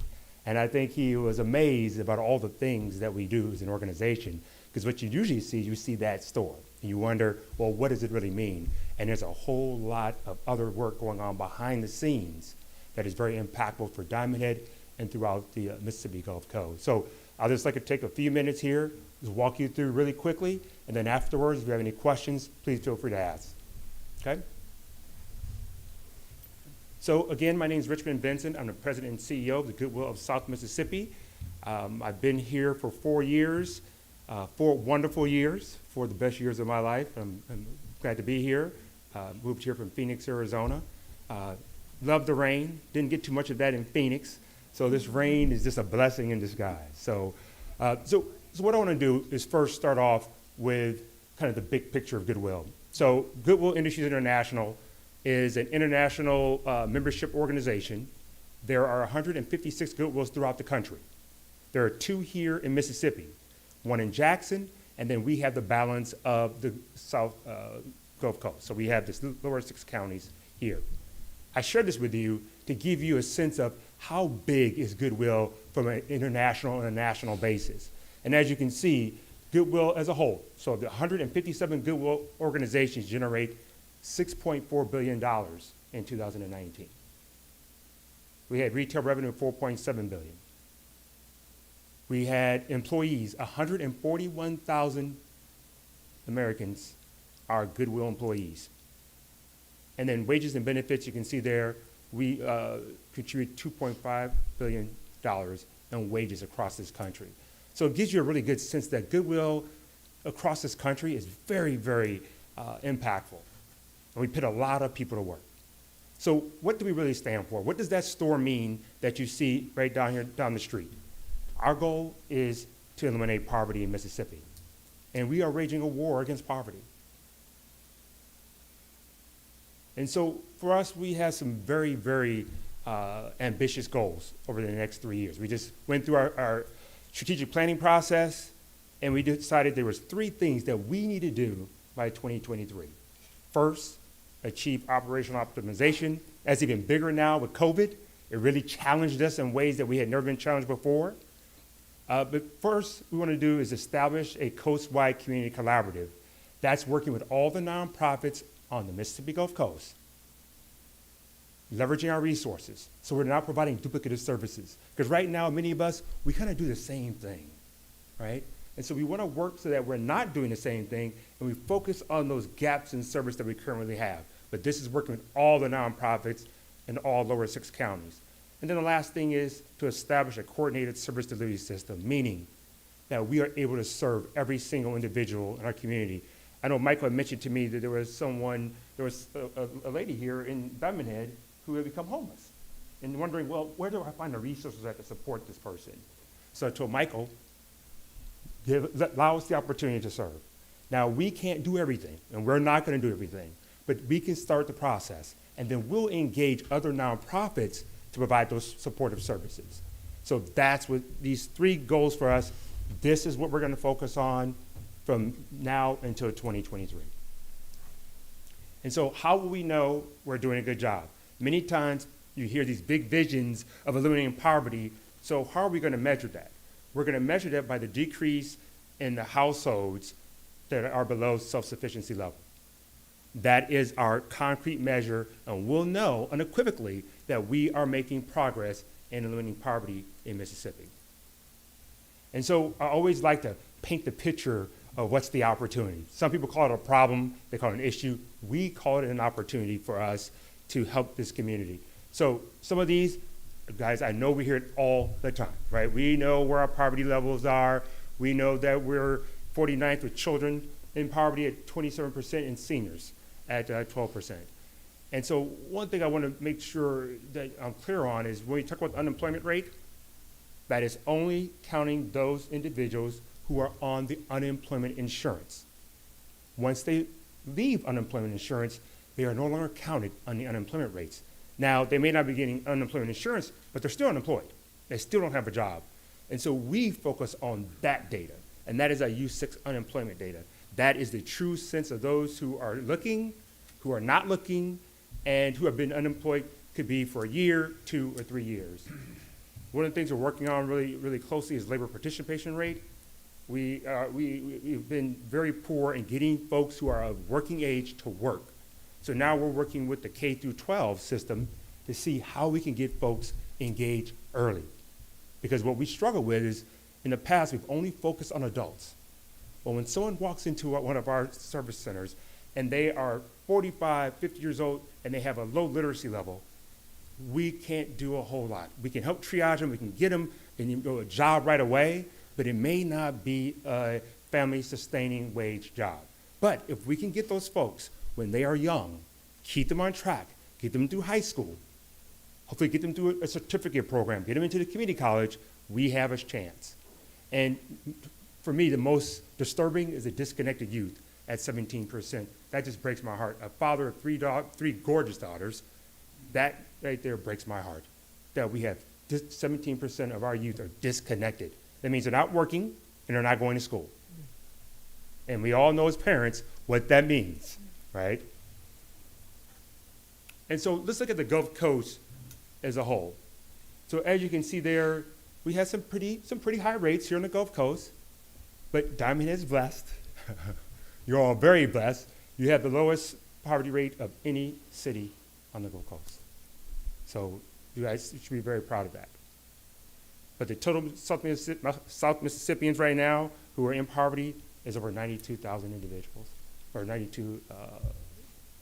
and I think he was amazed about all the things that we do as an organization. Because what you usually see, you see that store, and you wonder, well, what does it really mean? And there's a whole lot of other work going on behind the scenes that is very impactful for Diamondhead and throughout the Mississippi Gulf Coast. So I'll just like to take a few minutes here, just walk you through really quickly, and then afterwards, if you have any questions, please feel free to ask. Okay? So again, my name is Richmond Vincent. I'm the president and CEO of the Goodwill of South Mississippi. I've been here for 4 years, 4 wonderful years, 4 of the best years of my life. I'm glad to be here. Moved here from Phoenix, Arizona. Loved the rain. Didn't get too much of that in Phoenix. So this rain is just a blessing in disguise. So what I want to do is first start off with kind of the big picture of Goodwill. So Goodwill Industries International is an international membership organization. There are 156 Goodwills throughout the country. There are 2 here in Mississippi, 1 in Jackson, and then we have the balance of the South Gulf Coast. So we have this lower 6 counties here. I share this with you to give you a sense of how big is Goodwill from an international and a national basis. And as you can see, Goodwill as a whole, so the 157 Goodwill organizations generate $6.4 billion in 2019. We had retail revenue of $4.7 billion. We had employees, 141,000 Americans are Goodwill employees. And then wages and benefits, you can see there, we contribute $2.5 billion in wages across this country. So it gives you a really good sense that Goodwill across this country is very, very impactful. And we put a lot of people to work. So what do we really stand for? What does that store mean that you see right down here, down the street? Our goal is to eliminate poverty in Mississippi. And we are waging a war against poverty. And so for us, we have some very, very ambitious goals over the next 3 years. We just went through our strategic planning process, and we decided there was 3 things that we need to do by 2023. First, achieve operational optimization. That's even bigger now with COVID. It really challenged us in ways that we had never been challenged before. But first, we want to do is establish a coast-wide community collaborative. That's working with all the nonprofits on the Mississippi Gulf Coast, leveraging our resources so we're not providing duplicative services. Because right now, many of us, we kind of do the same thing, right? And so we want to work so that we're not doing the same thing, and we focus on those gaps in service that we currently have. But this is working with all the nonprofits in all lower 6 counties. And then the last thing is to establish a coordinated service delivery system, meaning that we are able to serve every single individual in our community. I know Michael had mentioned to me that there was a lady here in Diamondhead who had become homeless and wondering, well, where do I find the resources that to support this person? So I told Michael, allow us the opportunity to serve. Now, we can't do everything, and we're not going to do everything, but we can start the process, and then we'll engage other nonprofits to provide those supportive services. So that's what these 3 goals for us. This is what we're going to focus on from now until 2023. And so how will we know we're doing a good job? Many times you hear these big visions of eliminating poverty, so how are we going to measure that? We're going to measure that by the decrease in the households that are below self-sufficiency level. That is our concrete measure, and we'll know unequivocally that we are making progress in eliminating poverty in Mississippi. And so I always like to paint the picture of what's the opportunity. Some people call it a problem, they call it an issue. We call it an opportunity for us to help this community. So some of these, guys, I know we hear it all the time, right? We know where our poverty levels are. We know that we're 49th with children in poverty at 27% and seniors at 12%. And so one thing I want to make sure that I'm clear on is when we talk about the unemployment rate, that is only counting those individuals who are on the unemployment insurance. Once they leave unemployment insurance, they are no longer counted on the unemployment rates. Now, they may not be getting unemployment insurance, but they're still unemployed. They still don't have a job. And so we focus on that data, and that is our U6 unemployment data. That is the true sense of those who are looking, who are not looking, and who have been unemployed, could be for a year, 2 or 3 years. One of the things we're working on really, really closely is labor participation rate. We've been very poor in getting folks who are of working age to work. So now we're working with the K through 12 system to see how we can get folks engaged early. Because what we struggle with is, in the past, we've only focused on adults. But when someone walks into one of our service centers and they are 45, 50 years old and they have a low literacy level, we can't do a whole lot. We can help triage them, we can get them a job right away, but it may not be a family-sustaining wage job. But if we can get those folks when they are young, keep them on track, get them through high school, hopefully get them through a certificate program, get them into the community college, we have a chance. And for me, the most disturbing is the disconnected youth at 17%. That just breaks my heart. A father of 3 gorgeous daughters, that right there breaks my heart, that we have 17% of our youth are disconnected. That means they're not working and they're not going to school. And we all know as parents what that means, right? And so let's look at the Gulf Coast as a whole. So as you can see there, we have some pretty high rates here on the Gulf Coast, but Diamondhead is blessed. You're all very blessed. You have the lowest poverty rate of any city on the Gold Coast. So you guys should be very proud of that. But the total South Mississippians right now who are in poverty is over 92,000 individuals, or 92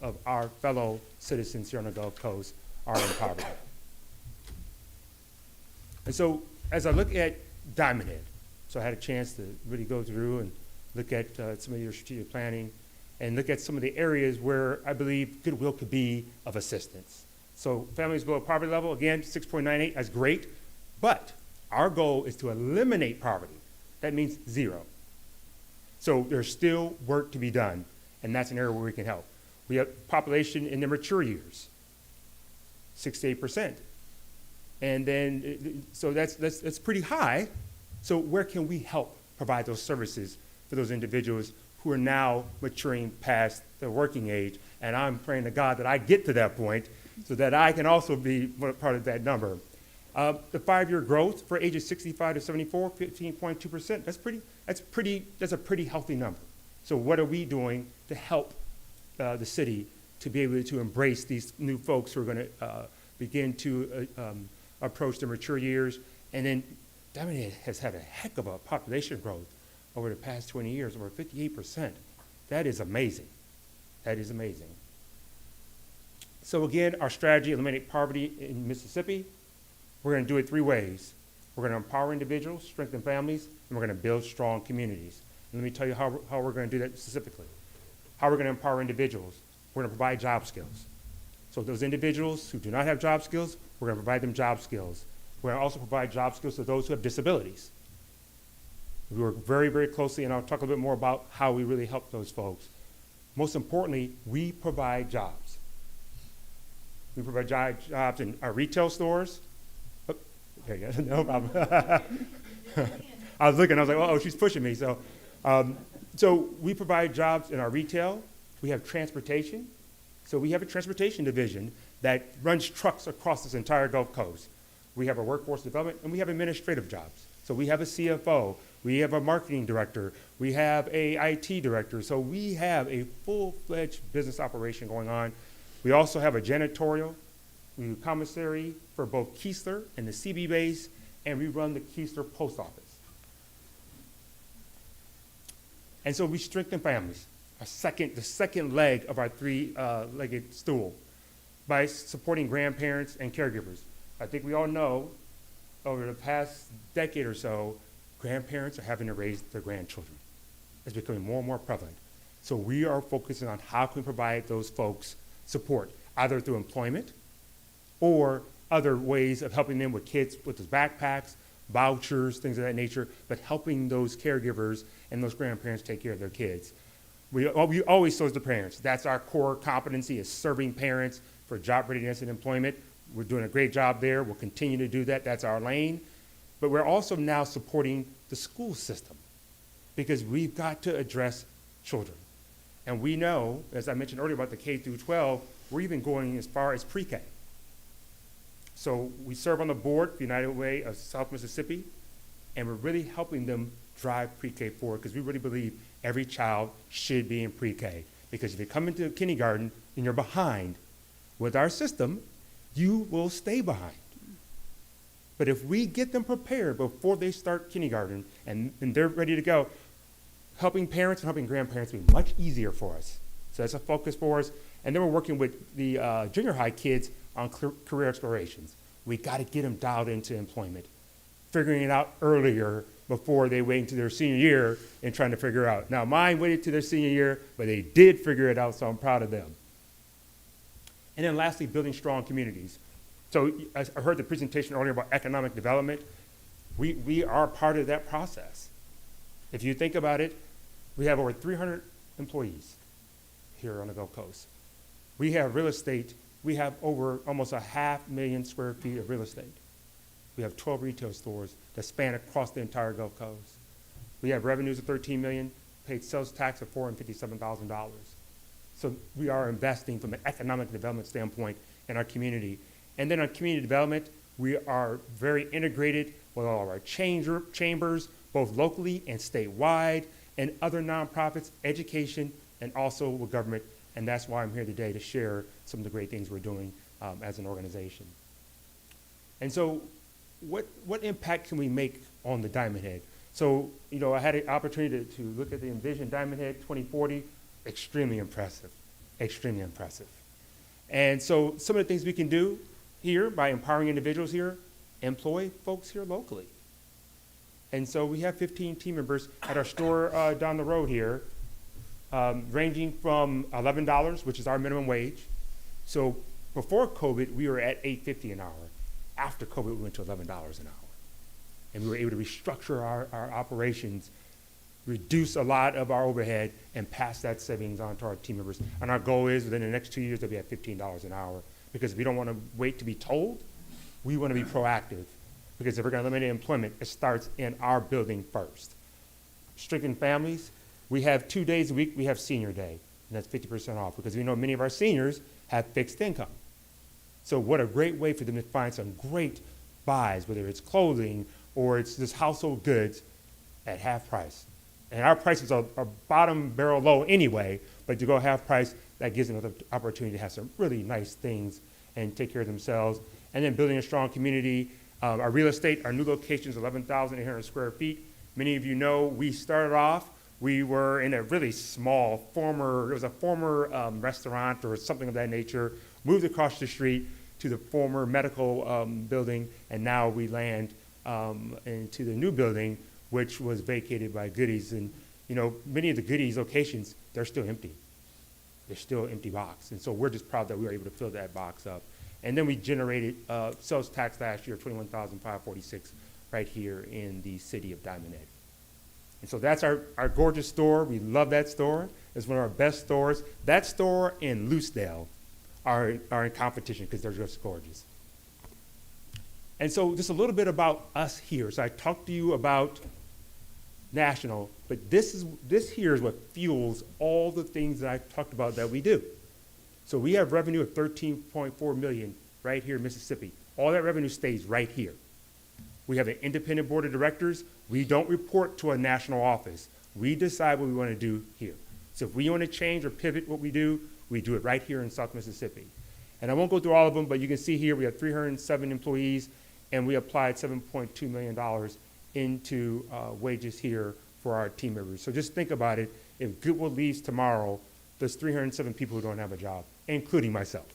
of our fellow citizens here on the Gulf Coast are in poverty. And so as I look at Diamondhead, so I had a chance to really go through and look at some of your strategic planning and look at some of the areas where I believe Goodwill could be of assistance. So families below poverty level, again, 6.98, that's great, but our goal is to eliminate poverty. That means zero. So there's still work to be done, and that's an area where we can help. We have population in the mature years, 6 to 8%. And then, so that's pretty high. So where can we help provide those services for those individuals who are now maturing past their working age? And I'm praying to God that I get to that point so that I can also be part of that number. The 5-year growth for ages 65 to 74, 15.2%. That's a pretty healthy number. So what are we doing to help the city to be able to embrace these new folks who are going to begin to approach their mature years? And then Diamondhead has had a heck of a population growth over the past 20 years, over 58%. That is amazing. That is amazing. So again, our strategy, eliminate poverty in Mississippi. We're going to do it 3 ways. We're going to empower individuals, strengthen families, and we're going to build strong communities. And let me tell you how we're going to do that specifically. How we're going to empower individuals. We're going to provide job skills. So those individuals who do not have job skills, we're going to provide them job skills. We're going to also provide job skills to those who have disabilities. We work very, very closely, and I'll talk a little bit more about how we really help those folks. Most importantly, we provide jobs. We provide jobs in our retail stores. Oh, there you go, no problem. I was looking, I was like, oh, she's pushing me. So we provide jobs in our retail. We have transportation. So we have a transportation division that runs trucks across this entire Gulf Coast. We have a workforce development, and we have administrative jobs. So we have a CFO, we have a marketing director, we have a IT director. So we have a full-fledged business operation going on. We also have a janitorial, we do commissary for both Keesler and the CB base, and we run the Keesler post office. And so we strengthen families, the second leg of our 3-legged stool, by supporting grandparents and caregivers. I think we all know over the past decade or so, grandparents are having to raise their grandchildren. It's becoming more and more prevalent. So we are focusing on how can we provide those folks support, either through employment or other ways of helping them with kids with those backpacks, vouchers, things of that nature, but helping those caregivers and those grandparents take care of their kids. We always serve the parents. That's our core competency, is serving parents for job readiness and employment. We're doing a great job there. We'll continue to do that. That's our lane. But we're also now supporting the school system because we've got to address children. And we know, as I mentioned earlier about the K through 12, we're even going as far as pre-K. So we serve on the board, the United Way of South Mississippi, and we're really helping them drive pre-K forward because we really believe every child should be in pre-K. Because if you come into kindergarten and you're behind, with our system, you will stay behind. But if we get them prepared before they start kindergarten and they're ready to go, helping parents and helping grandparents will be much easier for us. So that's a focus for us. And then we're working with the junior high kids on career explorations. We got to get them dialed into employment, figuring it out earlier before they wait until their senior year and trying to figure out. Now, mine waited to their senior year, but they did figure it out, so I'm proud of them. And then lastly, building strong communities. So I heard the presentation earlier about economic development. We are part of that process. If you think about it, we have over 300 employees here on the Gulf Coast. We have real estate. We have over almost 500,000 square feet of real estate. We have 12 retail stores that span across the entire Gulf Coast. We have revenues of $13 million, paid sales tax of $457,000. So we are investing from an economic development standpoint in our community. And then on community development, we are very integrated with all of our chambers, both locally and statewide, and other nonprofits, education, and also with government. And that's why I'm here today, to share some of the great things we're doing as an organization. And so what impact can we make on the Diamondhead? So, you know, I had an opportunity to look at the Envision Diamondhead 2040, extremely impressive, extremely impressive. And so some of the things we can do here by empowering individuals here, employ folks here locally. And so we have 15 team members at our store down the road here, ranging from $11, which is our minimum wage. So before COVID, we were at $8.50 an hour. After COVID, we went to $11 an hour. And we were able to restructure our operations, reduce a lot of our overhead, and pass that savings on to our team members. And our goal is within the next 2 years, they'll be at $15 an hour. Because we don't want to wait to be told, we want to be proactive. Because if we're going to eliminate employment, it starts in our building first. Stricken families, we have 2 days a week, we have senior day, and that's 50% off, because we know many of our seniors have fixed income. So what a great way for them to find some great buys, whether it's clothing or it's just household goods at half price. And our prices are bottom barrel low anyway, but to go half price, that gives them the opportunity to have some really nice things and take care of themselves. And then building a strong community. Our real estate, our new location is 11,800 square feet. Many of you know we started off, we were in a really small former restaurant or something of that nature, moved across the street to the former medical building, and now we land into the new building, which was vacated by Goodies. And you know, many of the Goodies locations, they're still empty. They're still empty box. And so we're just proud that we were able to fill that box up. And then we generated sales tax last year, $21,546, right here in the city of Diamondhead. And so that's our gorgeous store. We love that store. It's one of our best stores. That store in Loosedale are in competition because they're just gorgeous. And so just a little bit about us here. So I talked to you about national, but this here is what fuels all the things that I talked about that we do. So we have revenue of $13.4 million right here in Mississippi. All that revenue stays right here. We have an independent board of directors. We don't report to a national office. We decide what we want to do here. So if we want to change or pivot what we do it right here in South Mississippi. And I won't go through all of them, but you can see here we have 307 employees, and we applied $7.2 million into wages here for our team members. So just think about it. If Goodwill leaves tomorrow, there's 307 people who don't have a job, including myself.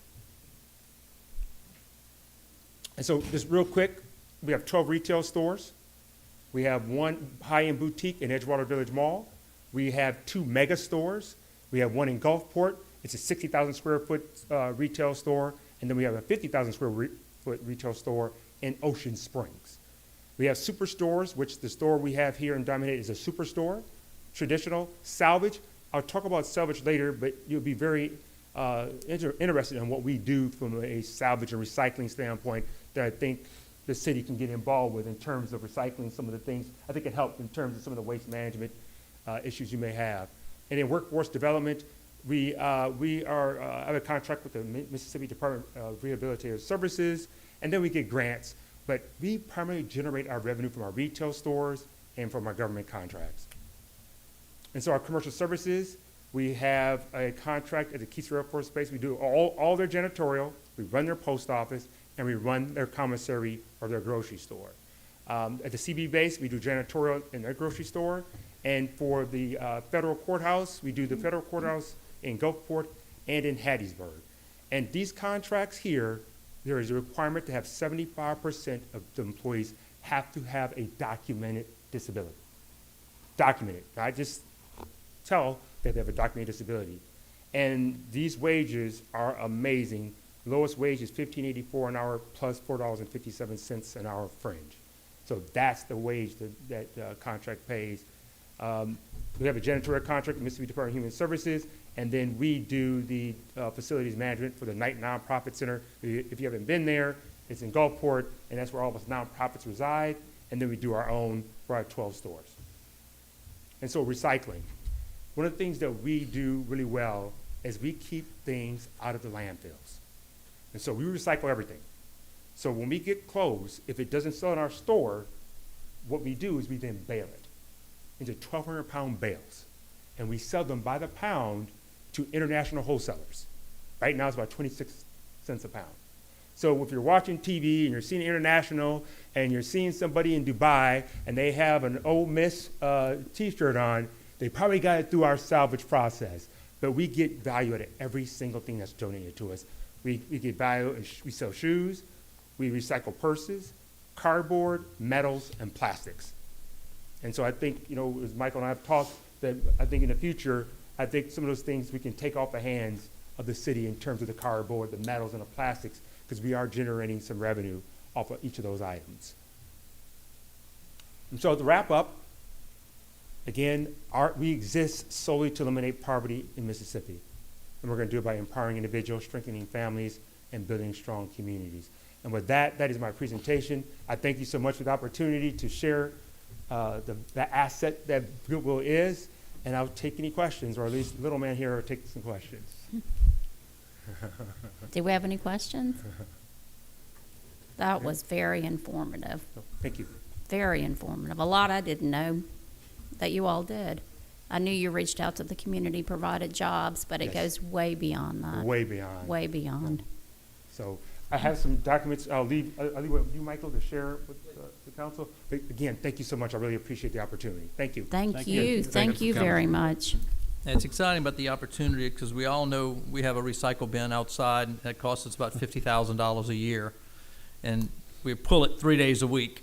And so just real quick, we have 12 retail stores. We have one high-end boutique in Edgewater Village Mall. We have 2 mega stores. We have one in Gulfport. It's a 60,000 square foot retail store. And then we have a 50,000 square foot retail store in Ocean Springs. We have superstores, which the store we have here in Diamondhead is a superstore, traditional, salvage. I'll talk about salvage later, but you'll be very interested in what we do from a salvage and recycling standpoint that I think the city can get involved with in terms of recycling some of the things. I think it helps in terms of some of the waste management issues you may have. And in workforce development, we have a contract with the Mississippi Department of Rehabilitative Services, and then we get grants. But we primarily generate our revenue from our retail stores and from our government contracts. And so our commercial services, we have a contract at the Keesler Air Force Base. We do all their janitorial, we run their post office, and we run their commissary or their grocery store. At the CB base, we do janitorial in their grocery store. And for the federal courthouse, we do the federal courthouse in Gulfport and in Hattiesburg. And these contracts here, there is a requirement to have 75% of the employees have to have a documented disability. Documented, not just tell that they have a documented disability. And these wages are amazing. Lowest wage is $15.84 an hour plus $4.57 an hour fringe. So that's the wage that contract pays. We have a janitorial contract with Mississippi Department of Human Services, and then we do the facilities management for the Knight Nonprofit Center. If you haven't been there, it's in Gulfport, and that's where all of us nonprofits reside, and then we do our own for our 12 stores. And so recycling. One of the things that we do really well is we keep things out of the landfills. And so we recycle everything. So when we get clothes, if it doesn't sell in our store, what we do is we then bale it into 1,200-pound bales. And we sell them by the pound to international wholesalers. Right now, it's about 26 cents a pound. So if you're watching TV and you're seeing international and you're seeing somebody in Dubai and they have an Ole Miss t-shirt on, they probably got it through our salvage process. But we get value out of every single thing that's donated to us. We get value, we sell shoes, we recycle purses, cardboard, metals, and plastics. And so I think, as Michael and I have talked, that I think in the future, I think some of those things we can take off the hands of the city in terms of the cardboard, the metals, and the plastics, because we are generating some revenue off of each of those items. And so to wrap up, again, we exist solely to eliminate poverty in Mississippi. And we're going to do it by empowering individuals, strengthening families, and building strong communities. And with that, that is my presentation. I thank you so much for the opportunity to share the asset that Goodwill is. And I'll take any questions, or at least little man here will take some questions. Do we have any questions? That was very informative. Thank you. Very informative. A lot I didn't know that you all did. I knew you reached out to the community, provided jobs, but it Yes. goes way beyond that. Way beyond. Way beyond. So I have some documents. I'll leave with you, Michael, to share with the council. But again, thank you so much. I really appreciate the opportunity. Thank you. Thank you. Thank you for very coming. much. And it's exciting about the opportunity because we all know we have a recycle bin outside that costs us about $50,000 a year. And we pull it 3 days a week.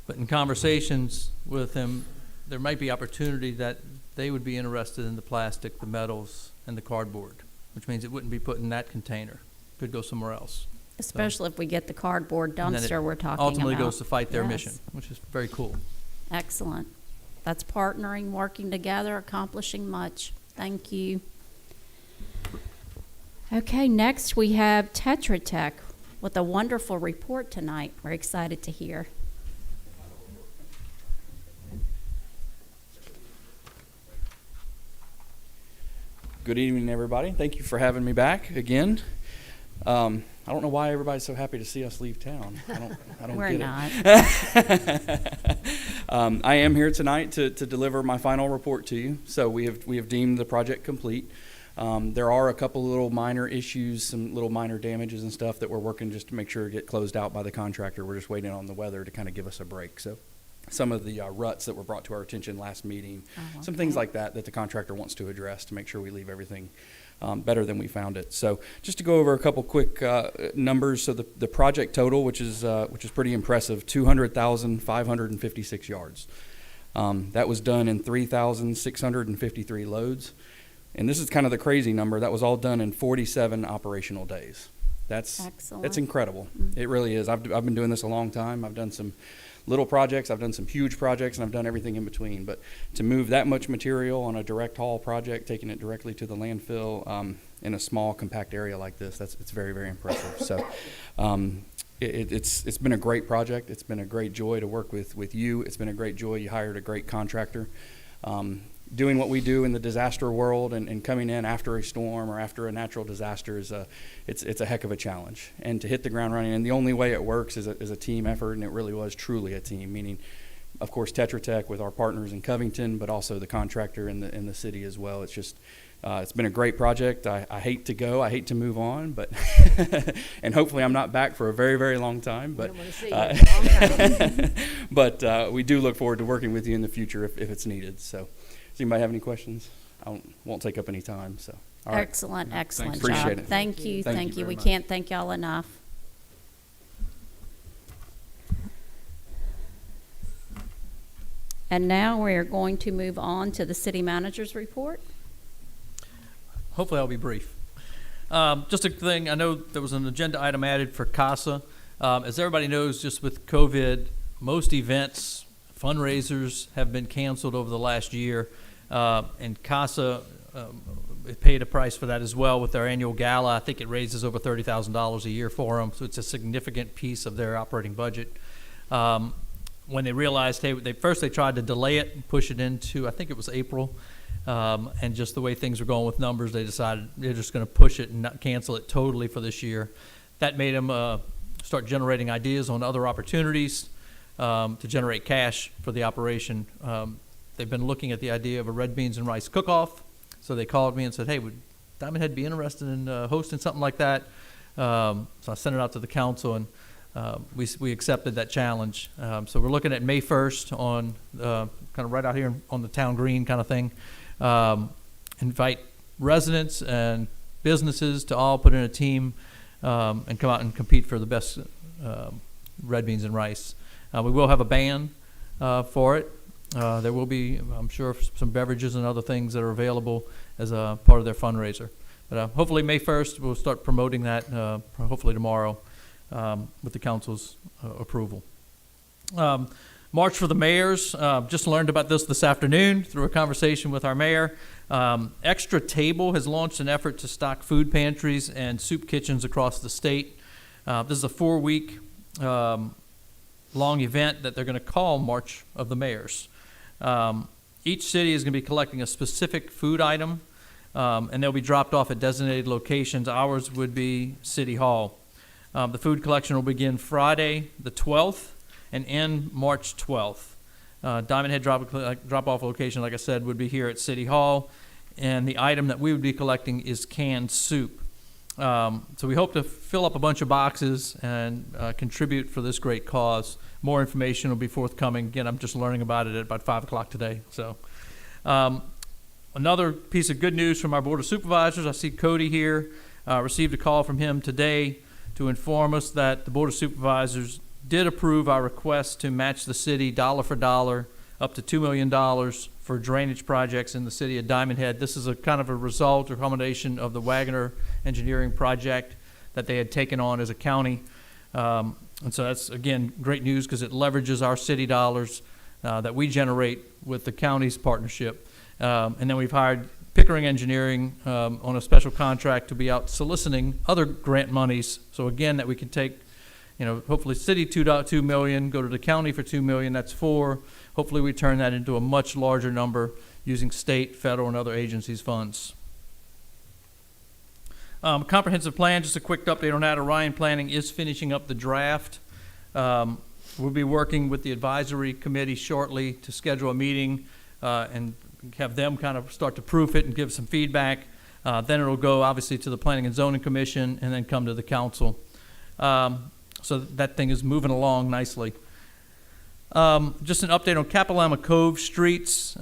But in conversations with them, there might be opportunity that they would be interested in the plastic, the metals, and the cardboard, which means it wouldn't be put in that container. Could go somewhere else. Especially if we get the cardboard And then it dumpster we're talking about. ultimately goes to fight their Yes. mission, which is very cool. Excellent. That's partnering, working together, accomplishing much. Thank you. Okay, next we have Tetra Tech with a wonderful report tonight. We're excited to hear. Good evening, everybody. Thank you for having me back again. I don't know why everybody's so happy to see us leave town. I don't We're get not. it. I am here tonight to deliver my final report to you. So we have deemed the project complete. There are a couple little minor issues, some little minor damages and stuff that we're working just to make sure to get closed out by the contractor. We're just waiting on the weather to kind of give us a break. So some of the ruts that were brought to our attention last meeting, some things like that the contractor wants to address to make sure we leave everything better than we found it. So just to go over a couple quick numbers. So the project total, which is pretty impressive, 200,556 yards. That was done in 3,653 loads. And this is kind of the crazy number. That was all done in 47 operational days. That's Excellent. incredible. It really is. I've been doing this a long time. I've done some little projects, I've done some huge projects, and I've done everything in between. But to move that much material on a direct haul project, taking it directly to the landfill in a small, compact area like this, it's very, very impressive. So it's been a great project. It's been a great joy to work with you. It's been a great joy. You hired a great contractor. Doing what we do in the disaster world and coming in after a storm or after a natural disaster it's a heck of a challenge. And to hit the ground running, and the only way it works is a team effort, and it really was truly a team, meaning, of course, Tetra Tech with our partners in Covington, but also the contractor in the city as well. It's just, it's been a great project. I hate to go. I hate to move on, but and hopefully I'm not back for a very, very long time. But but we do look forward to working with you in the future if it's needed. So. Does anybody have any questions? I won't take up any time. So, all right. Excellent, excellent job. Appreciate it. Thank you, Thank thank you you. very We much. can't thank y'all enough. And now we are going to move on to the city manager's report. Hopefully I'll be brief. Just a thing, I know there was an agenda item added for CASA. As everybody knows, just with COVID, most events, fundraisers have been canceled over the last year. And CASA paid a price for that as well with their annual gala. I think it raises over $30,000 a year for them, so it's a significant piece of their operating budget. When they realized, hey, first they tried to delay it and push it into, I think it was April, and just the way things were going with numbers, they decided they're just going to push it and not cancel it totally for this year. That made them start generating ideas on other opportunities to generate cash for the operation. They've been looking at the idea of a red beans and rice cook-off, so they called me and said, hey, would Diamondhead be interested in hosting something like that? So I sent it out to the council, and we accepted that challenge. So we're looking at May 1st on kind of right out here on the town green kind of thing. Invite residents and businesses to all put in a team and come out and compete for the best red beans and rice. We will have a band for it. There will be, I'm sure, some beverages and other things that are available as a part of their fundraiser. But hopefully May 1st, we'll start promoting that, hopefully tomorrow, with the council's approval. March for the Mayors, just learned about this afternoon through a conversation with our mayor. Extra Table has launched an effort to stock food pantries and soup kitchens across the state. This is a 4-week long event that they're going to call March of the Mayors. Each city is going to be collecting a specific food item, and they'll be dropped off at designated locations. Ours would be City Hall. The food collection will begin Friday the 12th and end March 12th. Diamondhead drop-off location, like I said, would be here at City Hall, and the item that we would be collecting is canned soup. So we hope to fill up a bunch of boxes and contribute for this great cause. More information will be forthcoming. Again, I'm just learning about it at about 5 o'clock today. So, another piece of good news from our Board of Supervisors. I see Cody here. Received a call from him today to inform us that the Board of Supervisors did approve our request to match the city dollar for dollar up to $2 million for drainage projects in the city of Diamondhead. This is a kind of a result or combination of the Wagner engineering project that they had taken on as a county. And so that's, again, great news because it leverages our city dollars that we generate with the county's partnership. And then we've hired Pickering Engineering on a special contract to be out soliciting other grant monies. So again, that we can take, hopefully city 2.2 million, go to the county for 2 million, that's 4. Hopefully we turn that into a much larger number using state, federal, and other agencies' funds. Comprehensive plan, just a quick update on that. Orion Planning is finishing up the draft. We'll be working with the advisory committee shortly to schedule a meeting and have them kind of start to proof it and give some feedback. Then it'll go obviously to the Planning and Zoning Commission and then come to the council. So that thing is moving along nicely. Just an update on Capilama Cove streets.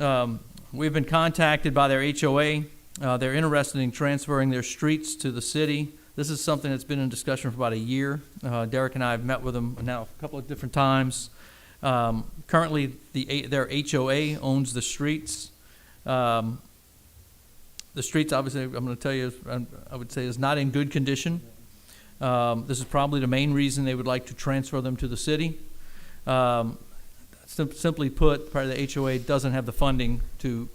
We've been contacted by their HOA. They're interested in transferring their streets to the city. This is something that's been in discussion for about a year. Derek and I have met with them now a couple of different times. Currently, their HOA owns the streets. The streets, obviously, I'm going to tell you, I would say is not in good condition. This is probably the main reason they would like to transfer them to the city. Simply put, part of the HOA doesn't have the funding to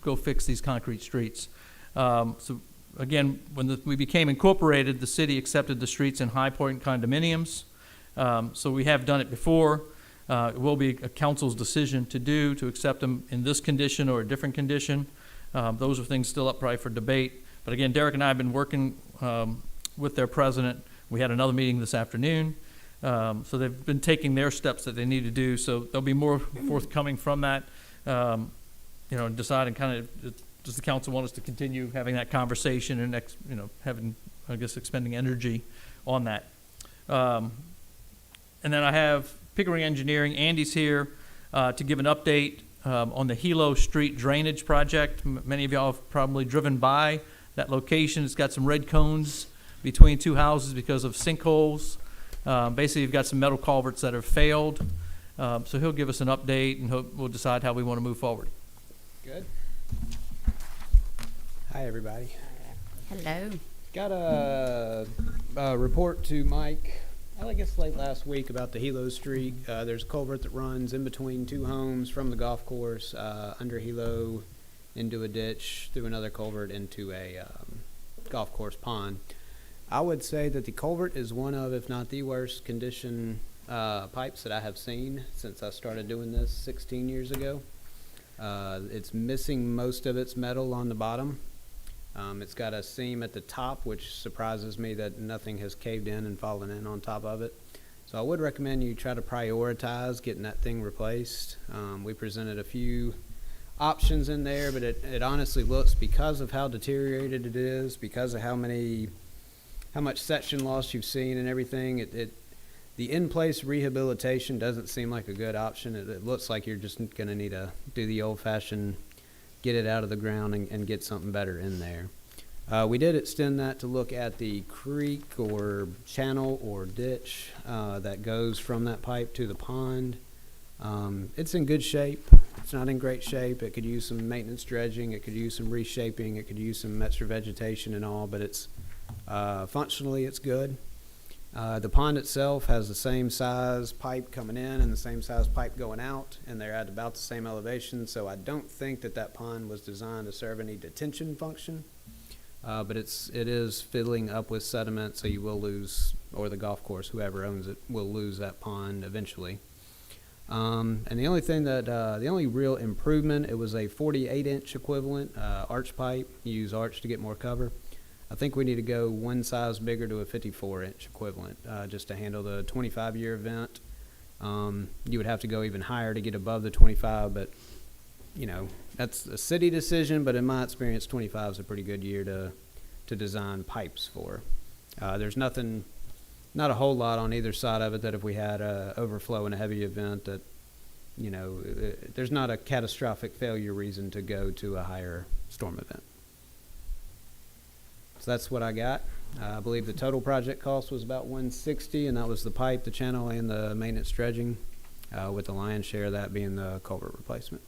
go fix these concrete streets. So again, when we became incorporated, the city accepted the streets in High Point condominiums. So we have done it before. It will be a council's decision to accept them in this condition or a different condition. Those are things still up probably for debate. But again, Derek and I have been working with their president. We had another meeting this afternoon. So they've been taking their steps that they need to do. So there'll be more forthcoming from that. Deciding kind of, does the council want us to continue having that conversation and, having, I guess, expending energy on that. And then I have Pickering Engineering. Andy's here to give an update on the Hilo Street drainage project. Many of y'all have probably driven by that location. It's got some red cones between two houses because of sinkholes. Basically, you've got some metal culverts that have failed. So he'll give us an update, and we'll decide how we want to move forward. Good. Hi, everybody. Hello. Got a report to Mike, I guess late last week, about the Hilo Street. There's a culvert that runs in between two homes from the golf course, under Hilo, into a ditch, through another culvert, into a golf course pond. I would say that the culvert is one of, if not the worst condition pipes that I have seen since I started doing this 16 years ago. It's missing most of its metal on the bottom. It's got a seam at the top, which surprises me that nothing has caved in and fallen in on top of it. So I would recommend you try to prioritize getting that thing replaced. We presented a few options in there, but it honestly looks, because of how deteriorated it is, because of how much section loss you've seen and everything, the in-place rehabilitation doesn't seem like a good option. It looks like you're just going to need to do the old-fashioned, get it out of the ground and get something better in there. We did extend that to look at the creek or channel or ditch that goes from that pipe to the pond. It's in good shape. It's not in great shape. It could use some maintenance dredging. It could use some reshaping. It could use some extra vegetation and all, but it's functionally it's good. The pond itself has the same size pipe coming in and the same size pipe going out, and they're at about the same elevation, so I don't think that pond was designed to serve any detention function. But it is filling up with sediment, so you will lose, or the golf course, whoever owns it, will lose that pond eventually. And the only real improvement, it was a 48-inch equivalent arch pipe. You use arch to get more cover. I think we need to go one size bigger to a 54-inch equivalent just to handle the 25-year event. You would have to go even higher to get above the 25, but you know, that's a city decision, but in my experience, 25 is a pretty good year to design pipes for. There's not a whole lot on either side of it that if we had a overflow in a heavy event that, you know, there's not a catastrophic failure reason to go to a higher storm event. So that's what I got. I believe the total project cost was about $160, and that was the pipe, the channel, and the maintenance dredging, with the lion's share of that being the culvert replacement.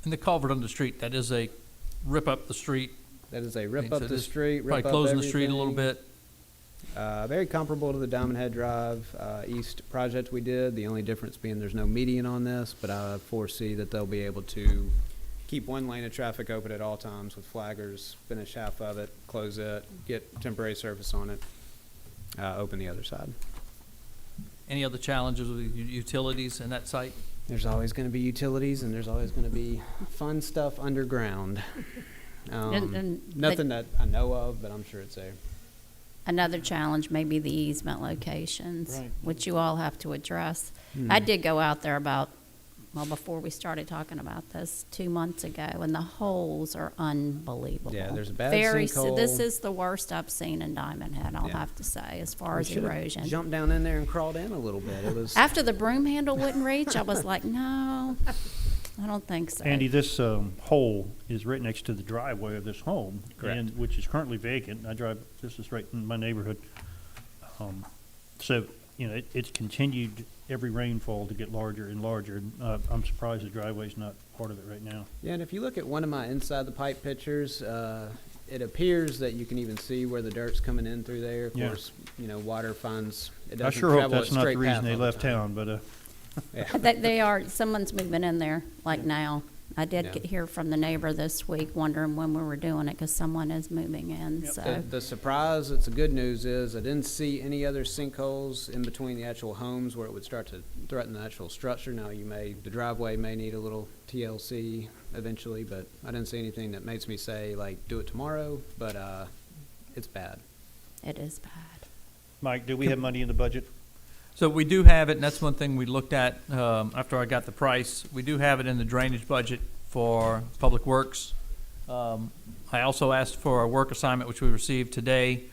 And the culvert on the street, that is a rip up the street. That is a rip So up the this street, rip Probably up closing the street a little everything. bit. Very comparable to the Diamondhead Drive East project we did. The only difference being there's no median on this, but I foresee that they'll be able to keep one lane of traffic open at all times with flaggers, finish half of it, close it, get temporary surface on it, open the other side. Any other challenges with utilities in that site? There's always going to be utilities, and there's always going to be fun stuff underground. Nothing that I know of, but I'm sure it's there. Another challenge may be the easement locations, Right. which you all have to address. I did go out there before we started talking about this 2 months ago, and the holes are unbelievable. Yeah, there's a bad This sinkhole. is the worst I've seen in Diamondhead, I'll Yeah. have to say, as far We as should've erosion. jumped down in there and crawled in a little bit. It was After the broom handle wouldn't reach, I was like, no, I don't think so. Andy, this hole is right next to the driveway of this home. Correct. And which is currently vacant. This is right in my neighborhood. So, you know, it's continued every rainfall to get larger and larger. I'm surprised the driveway's not part of it right now. Yeah, and if you look at one of my inside the pipe pictures, it appears that you can even see where the dirt's coming in through there. Of Yeah. course, you know, water finds it doesn't I sure hope travel that's a not the straight reason path they all the left time. town, but Yeah. They are, someone's moving in there, like now. I did Yeah. hear from the neighbor this week wondering when we were doing it, because someone is moving in, Yep. so. The surprise, it's the good news is I didn't see any other sinkholes in between the actual homes where it would start to threaten the actual structure. Now the driveway may need a little TLC eventually, but I didn't see anything that makes me say like, do it tomorrow, but, it's bad. It is bad. Mike, do we have money in the budget? So we do have it, and that's one thing we looked at after I got the price. We do have it in the drainage budget for Public Works. I also asked for a work assignment, which we received today.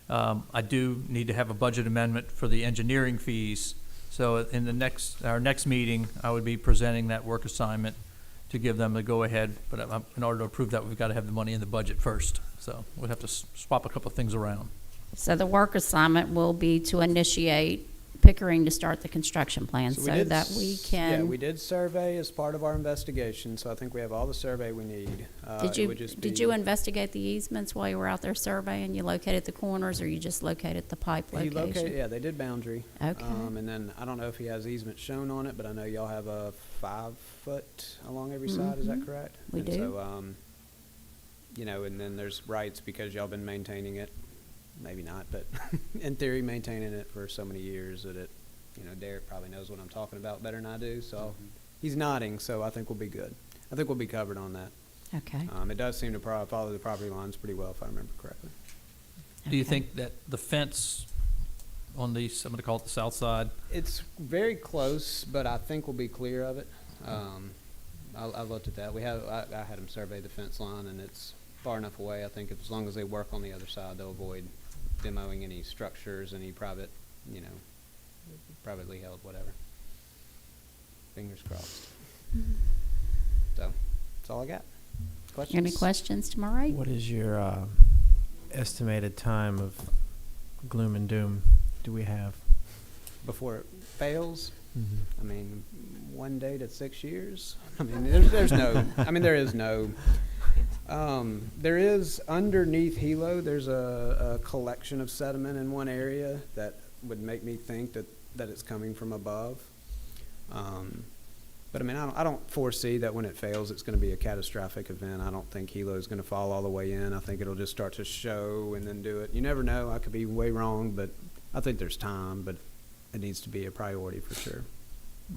I do need to have a budget amendment for the engineering fees. So in our next meeting, I would be presenting that work assignment to give them the go-ahead. But in order to approve that, we've got to have the money in the budget first. So we'll have to swap a couple of things around. So the work assignment will be to initiate Pickering to start the construction plan, so that we Yeah, can. we did survey as part of our investigation, so I think we have all the survey we need. Did you investigate the easements while you were out there surveying? You located the corners, or you just located the pipe location? Yeah, they did boundary. Okay. And then, I don't know if he has easement shown on it, but I know y'all have a 5 foot along every side, is that correct? We And do. So, you know, and then there's rights because y'all been maintaining it. Maybe not, but in theory, maintaining it for so many years that it, you know, Derek probably knows what I'm talking about better than I do, so he's nodding, so I think we'll be good. I think we'll be covered on that. Okay. It does seem to follow the property lines pretty well, if I remember correctly. Do you Okay. think that the fence on the, I'm going to call it the south side, It's very close, but I think we'll be clear of it. I looked at that. I had them survey the fence line, and it's far enough away. I think as long as they work on the other side, they'll avoid demoing any structures, any private, privately held, whatever. Fingers crossed. So, that's all I got. Questions? Any questions to my right? What is your estimated time of gloom and doom do we have? Before it fails? Mm-hmm. I mean, 1 day to 6 years. I mean, there's no. I mean, there is no. There is underneath Hilo. There's a collection of sediment in one area that would make me think that it's coming from above. But I mean, I don't foresee that when it fails, it's going to be a catastrophic event. I don't think Hilo is going to fall all the way in. I think it'll just start to show and then do it. You never know. I could be way wrong, but I think there's time. But it needs to be a priority for sure.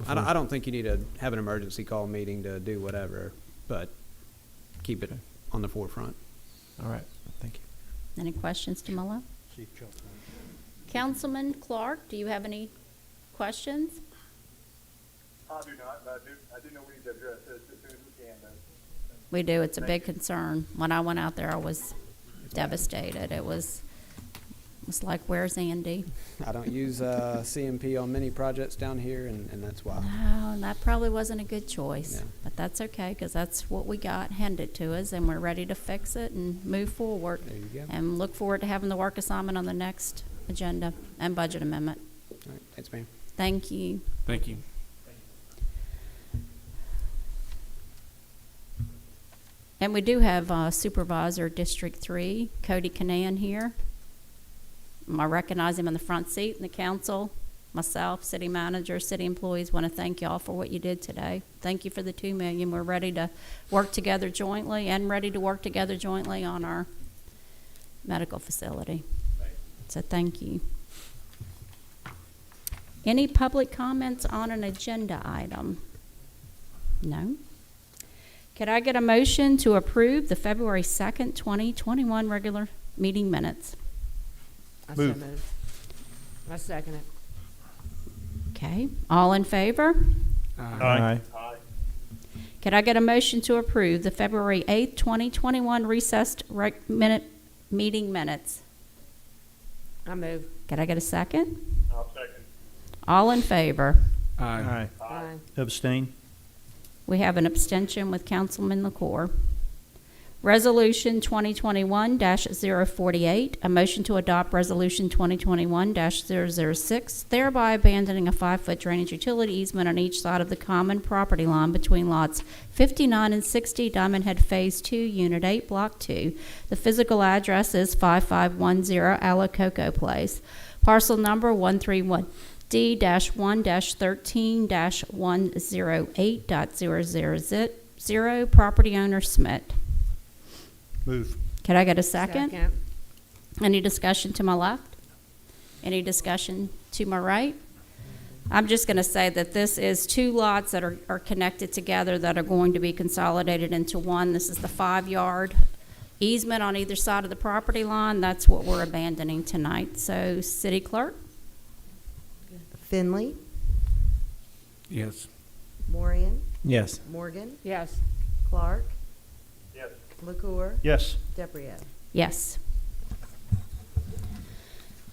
I don't think you need to have an emergency call meeting to do whatever, but keep it on the forefront. All right, thank you. Any questions to my left? Councilman Clark, do you have any questions? I do not, but I do know we need to address this as soon as we can, though. We do. It's a big concern. When I went out there, I was devastated. It was like, where's Andy? I don't use CMP on many projects down here, and that's why. No, that probably wasn't a good choice. Yeah. But that's okay, because that's what we got handed to us, and we're ready to fix it and move forward. There you go. And look forward to having the work assignment on the next agenda and budget amendment. All right, thanks, ma'am. Thank you. Thank you. And we do have Supervisor District 3, Cody Canan, here. I recognize him in the front seat, and the council, myself, city manager, city employees want to thank y'all for what you did today. Thank you for the $2 million. We're ready to work together jointly on our medical facility. So thank you. Any public comments on an agenda item? No? Could I get a motion to approve the February 2nd, 2021 regular meeting minutes? I so move. I second it. Okay, all in favor? Aye. Could I get a motion to approve the February 8th, 2021 recessed meeting minutes? I move. Could I get a second? I'll second. All in favor? Aye. Aye. Abstain. We have an abstention with Councilman LaCour. Resolution 2021-048, a motion to adopt Resolution 2021-006, thereby abandoning a 5-foot drainage utility easement on each side of the common property line between lots 59 and 60, Diamondhead Phase 2, Unit 8, Block 2. The physical address is 5510 Alacoco Place. Parcel number 131. D-1-13-108.000, property owner Smith. Move. Could I get a second? Any discussion to my left? Any discussion to my right? I'm just going to say that this is 2 lots that are connected together that are going to be consolidated into one. This is the 5-yard easement on either side of the property line. That's what we're abandoning tonight. So, City Clerk? Finley, Yes. Morian, Yes. Morgan, Yes. Clark, Yes. LaCour, Yes. DePrio. Yes.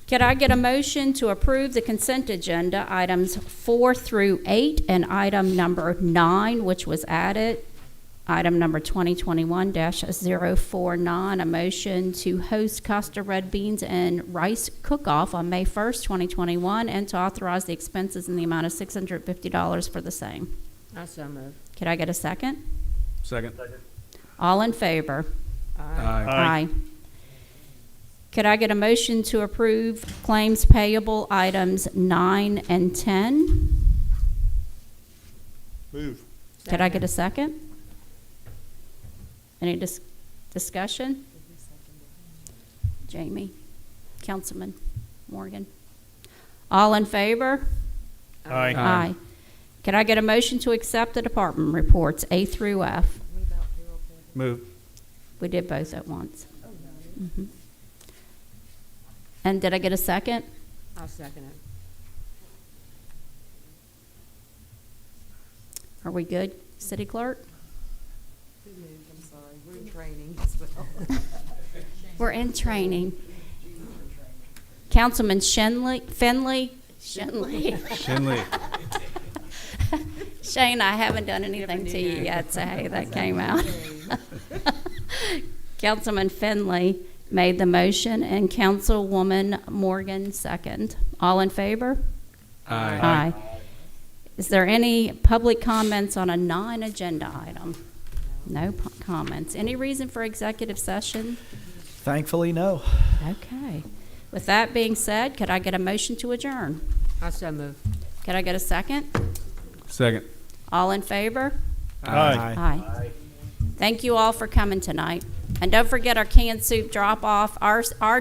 Could I get a motion to approve the consent agenda, items 4 through 8, and item number 9, which was added, item number 2021-049, a motion to host Costa Red Beans and Rice Cook-Off on May 1st, 2021, and to authorize the expenses in the amount of $650 for the same. I so move. Could I get a second? Second. All in favor? Aye. Could I get a motion to approve claims payable items 9 and 10? Move. Could I get a second? Any discussion? Jamie, Councilman Morgan. All in favor? Aye. Aye. Could I get a motion to accept the department reports A through F? Move. We did both at once. Mhm. And did I get a second? I'll second it. Are we good, City Clerk? Good news, I'm sorry. We're in training as well. We're in training. Councilman Finley. Shinley. Shane, I haven't done anything to you yet, so hey, that came out. Councilman Finley made the motion and Councilwoman Morgan second. All in favor? Aye. Is there any public comments on a non-agenda item? No comments. Any reason for executive session? Thankfully, no. Okay. With that being said, could I get a motion to adjourn? Also move. Could I get a second? Second. All in favor? Aye. Aye. Thank you all for coming tonight. And don't forget our canned soup drop-off. Our